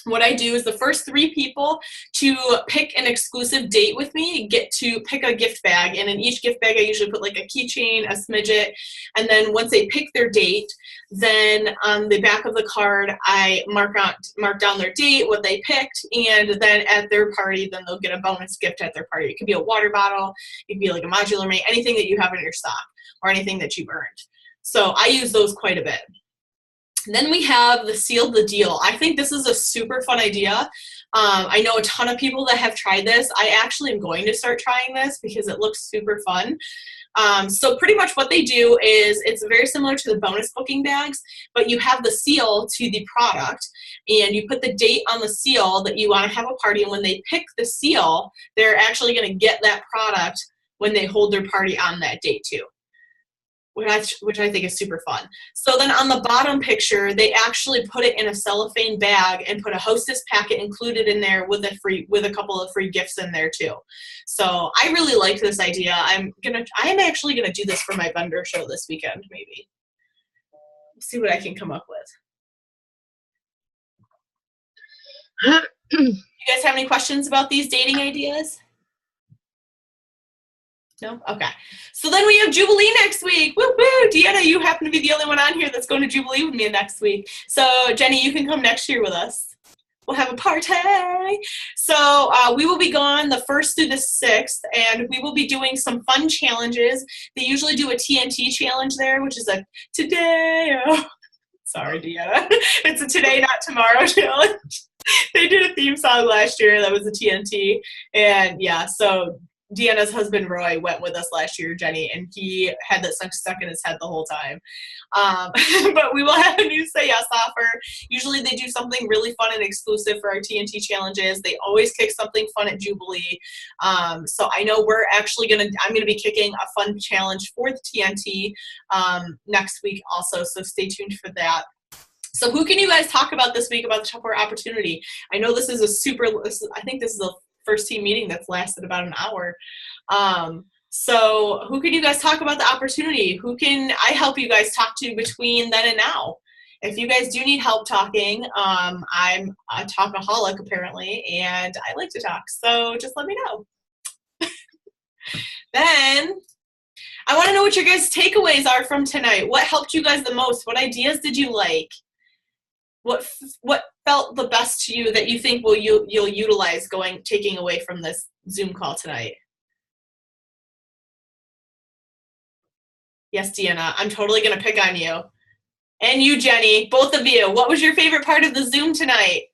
what I do is the first 3 people to pick an exclusive date with me get to pick a gift bag, and in each gift bag I usually put like a keychain, a smidget, and then once they pick their date, then on the back of the card I mark down their date, what they picked, and then at their party then they'll get a bonus gift at their party. It could be a water bottle, it could be like a modular mate, anything that you have in your stock or anything that you've earned. So I use those quite a bit. Then we have the Seal the Deal. I think this is a super fun idea. I know a ton of people that have tried this. I actually am going to start trying this because it looks super fun. So pretty much what they do is it's very similar to the bonus booking bags, but you have the seal to the product and you put the date on the seal that you want to have a party, and when they pick the seal, they're actually going to get that product when they hold their party on that date too. Which I think is super fun. So then on the bottom picture, they actually put it in a cellophane bag and put a hostess packet included in there with a couple of free gifts in there too. So I really like this idea. I am actually gonna do this for my vendor show this weekend, maybe. See what I can come up with. You guys have any questions about these dating ideas? No? Okay. So then we have Jubilee next week. Woo-hoo! Deanna, you happen to be the only one on here that's going to Jubilee with me next week. So Jenny, you can come next year with us. We'll have a party. So we will be gone the 1st through the 6th, and we will be doing some fun challenges. They usually do a TNT challenge there, which is a today. Oh, sorry, Deanna. It's a today, not tomorrow challenge. They did a theme song last year that was a TNT. And yeah, so Deanna's husband Roy went with us last year, Jenny, and he had that stuck in his head the whole time. But we will have a new Say Yes offer. Usually they do something really fun and exclusive for our TNT challenges. They always kick something fun at Jubilee. So I know I'm gonna be kicking a fun challenge for the TNT next week also, so stay tuned for that. So who can you guys talk about this week about the Tupperware opportunity? I know this is I think this is the first team meeting that's lasted about an hour. So who can you guys talk about the opportunity? Who can I help you guys talk to between then and now? If you guys do need help talking, I'm a talkaholic apparently, and I like to talk. So just let me know. Then I want to know what your guys' takeaways are from tonight. What helped you guys the most? What ideas did you like? What felt the best to you that you think you'll utilize taking away from this Zoom call tonight? Yes, Deanna, I'm totally gonna pick on you. And you, Jenny, both of you, what was your favorite part of the Zoom tonight?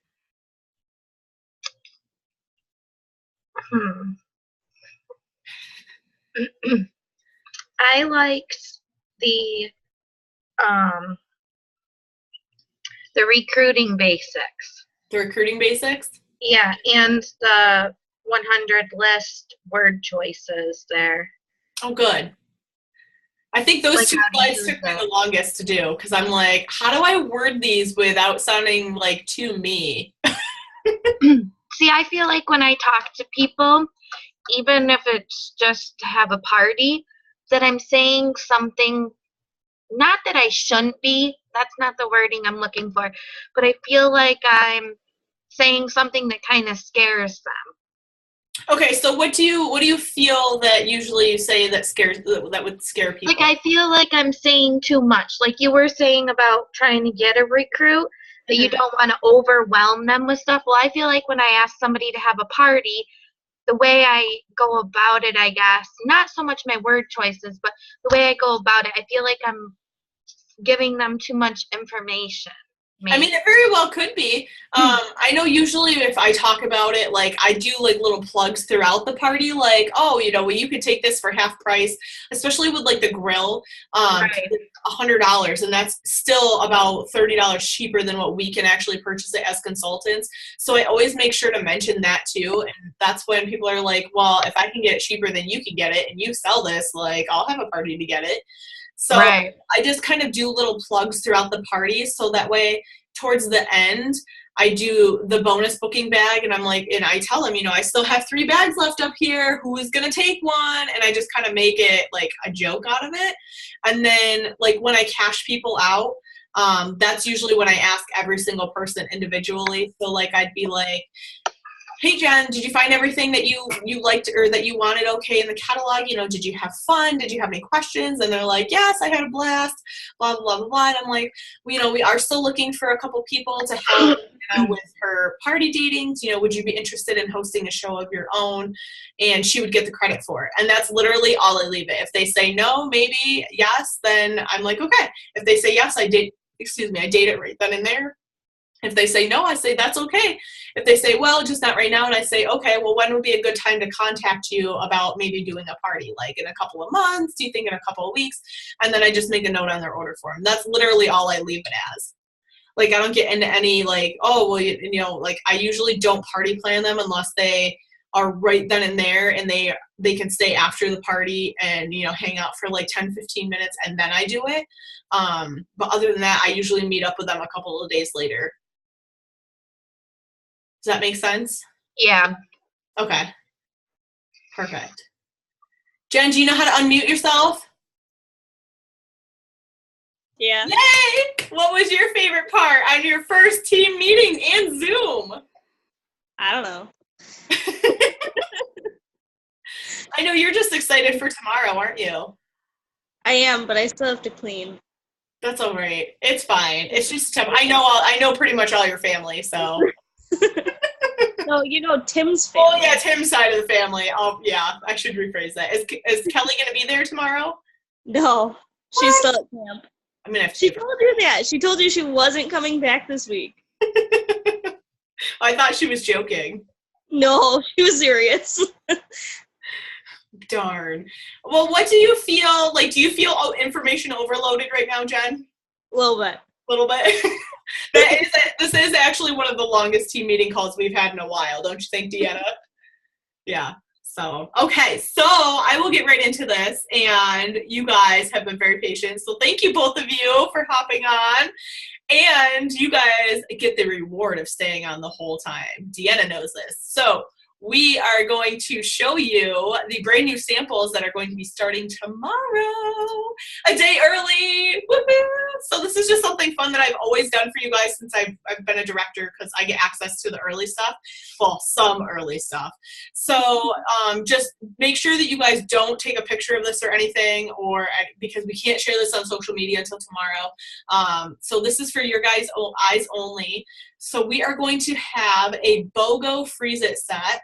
I liked the um the recruiting basics. The recruiting basics? Yeah, and the 100 list word choices there. Oh, good. I think those Like two how to slides use took me them. the longest to do because I'm like, how do I word these without sounding like too me? See, I feel like when I talk to people, even if it's just to have a party, that I'm saying something, not that I shouldn't be, that's not the wording I'm looking for, but I feel like I'm saying something that kind of scares them. Okay, so what do you feel that usually you say that would scare Like, people? I feel like I'm saying too much. Like you were saying about trying to get a recruit, that you Mhm. don't want to overwhelm them with stuff. Well, I feel like when I ask somebody to have a party, the way I go about it, I guess, not so much my word choices, but the way I go about it, I feel like I'm giving them too much information. I mean, Maybe. it very well could be. I know usually if I talk about it, like I do like little plugs throughout the party, like, oh, well, you could take this for half price, especially with like the grill, 'cause Right. it's $100, and that's still about $30 cheaper than what we can actually purchase it as consultants. So I always make sure to mention that too, and that's when people are like, well, if I can get it cheaper than you can get it, and you sell this, like, I'll have a party to get it. So Right. I just kind of do little plugs throughout the party, so that way towards the end, I do the bonus booking bag, and I'm like, and I tell them, I still have 3 bags left up here. Who is gonna take one? And I just kind of make it like a joke out of it. And then like when I cash people out, that's usually when I ask every single person individually. So like I'd be like, hey Jen, did you find everything that you liked or that you wanted okay in the catalog? Did you have fun? Did you have any questions? And they're like, yes, I had a blast, blah, blah, blah, blah. And I'm like, we are still looking for a couple people to help with her party datings. Would you be interested in hosting a show of your own? And she would get the credit for it. And that's literally all I leave it. If they say no, maybe, yes, then I'm like, okay. If they say yes, I date it right then and there. If they say no, I say that's okay. If they say, well, just not right now, and I say, okay, well, when would be a good time to contact you about maybe doing a party? Like in a couple of months? Do you think in a couple of weeks? And then I just make a note on their order form. That's literally all I leave it as. Like I don't get into any like, oh, well, like I usually don't party plan them unless they are right then and there and they can stay after the party and hang out for like 10-15 minutes and then I do it. But other than that, I usually meet up with them a couple of days later. Does that make sense? Yeah. Okay, perfect. Jen, do you know how to unmute yourself? Yeah. Yay! What was your favorite part on your first team meeting and Zoom? I don't know. I know you're just excited for tomorrow, aren't you? I am, but I still have to clean. That's all right. It's fine. It's just I know pretty much all your family, so. No, Tim's family. Oh yeah, Tim's side of the family. Oh yeah, I should rephrase that. Is Kelly gonna be there tomorrow? No, she's still at camp. I'm gonna have to. She told you that. She told you she wasn't coming back this week. I thought she was joking. No, she was serious. Darn. Well, what do you feel like? Do you feel information overloaded right now, Jen? A little bit. A little bit. This is actually one of the longest team meeting calls we've had in a while, don't you think, Deanna? Yeah. So, okay. So I will get right into this, and you guys have been very patient. So thank you, both of you, for hopping on. And you guys get the reward of staying on the whole time. Deanna knows this. So we are going to show you the brand new samples that are going to be starting tomorrow, a day early. Woo-hoo! So this is just something fun that I've always done for you guys since I've been a director, because I get access to the early stuff. Well, some early stuff. So just make sure that you guys don't take a picture of this or anything, because we can't share this on social media until tomorrow. So this is for your guys' eyes only. So we are going to have a BOGO Freeze It set.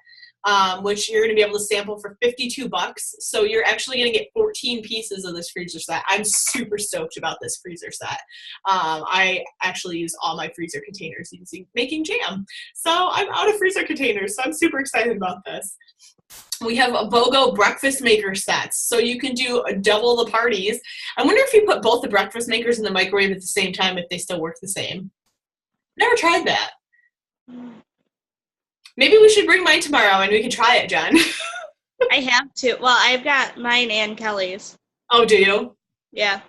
which you're going to be able to sample for $52. So you're actually going to get 14 pieces of this freezer set. I'm super stoked about this freezer set. I actually use all my freezer containers making jam. So I'm out of freezer containers, so I'm super excited about this. We have a BOGO breakfast maker sets, so you can do double the parties. I wonder if you put both the breakfast makers in the microwave at the same time, if they still work the same. Never tried that. Maybe we should bring mine tomorrow and we can try it, Jen. I have to. Well, I've got mine and Kelly's. Oh, do you? Yeah.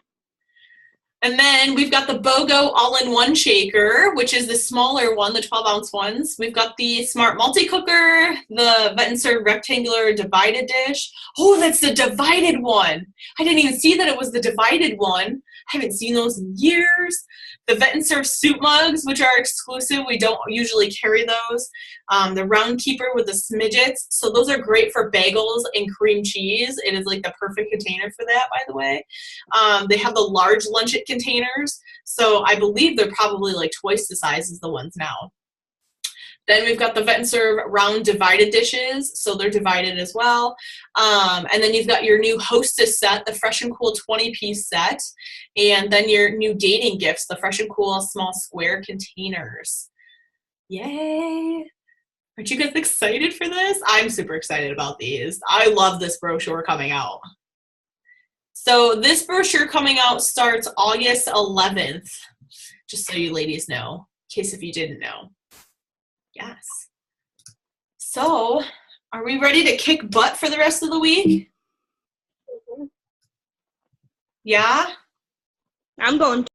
And then we've got the BOGO all-in-one shaker, which is the smaller one, the 12-ounce ones. We've got the Smart Multi-Cooker, the Vet and Serve rectangular divided dish. Oh, that's the divided one. I didn't even see that it was the divided one. I haven't seen those in years. The Vet and Serve soup mugs, which are exclusive. We don't usually carry those. The round keeper with the smidgets. So those are great for bagels and cream cheese. It is like the perfect container for that, by the way. They have the large luncheon containers. So I believe they're probably like twice the size as the ones now. Then we've got the Vet and Serve round divided dishes, so they're divided as well. And then you've got your new Hostess set, the Fresh and Cool 20-piece set, and then your new dating gifts, the Fresh and Cool small square containers. Yay! Aren't you guys excited for this? I'm super excited about these. I love this brochure coming out. So this brochure coming out starts August 11th, just so you ladies know, in case if you didn't know. Yes. So, are we ready to kick butt for the rest of the week? Yeah? I'm going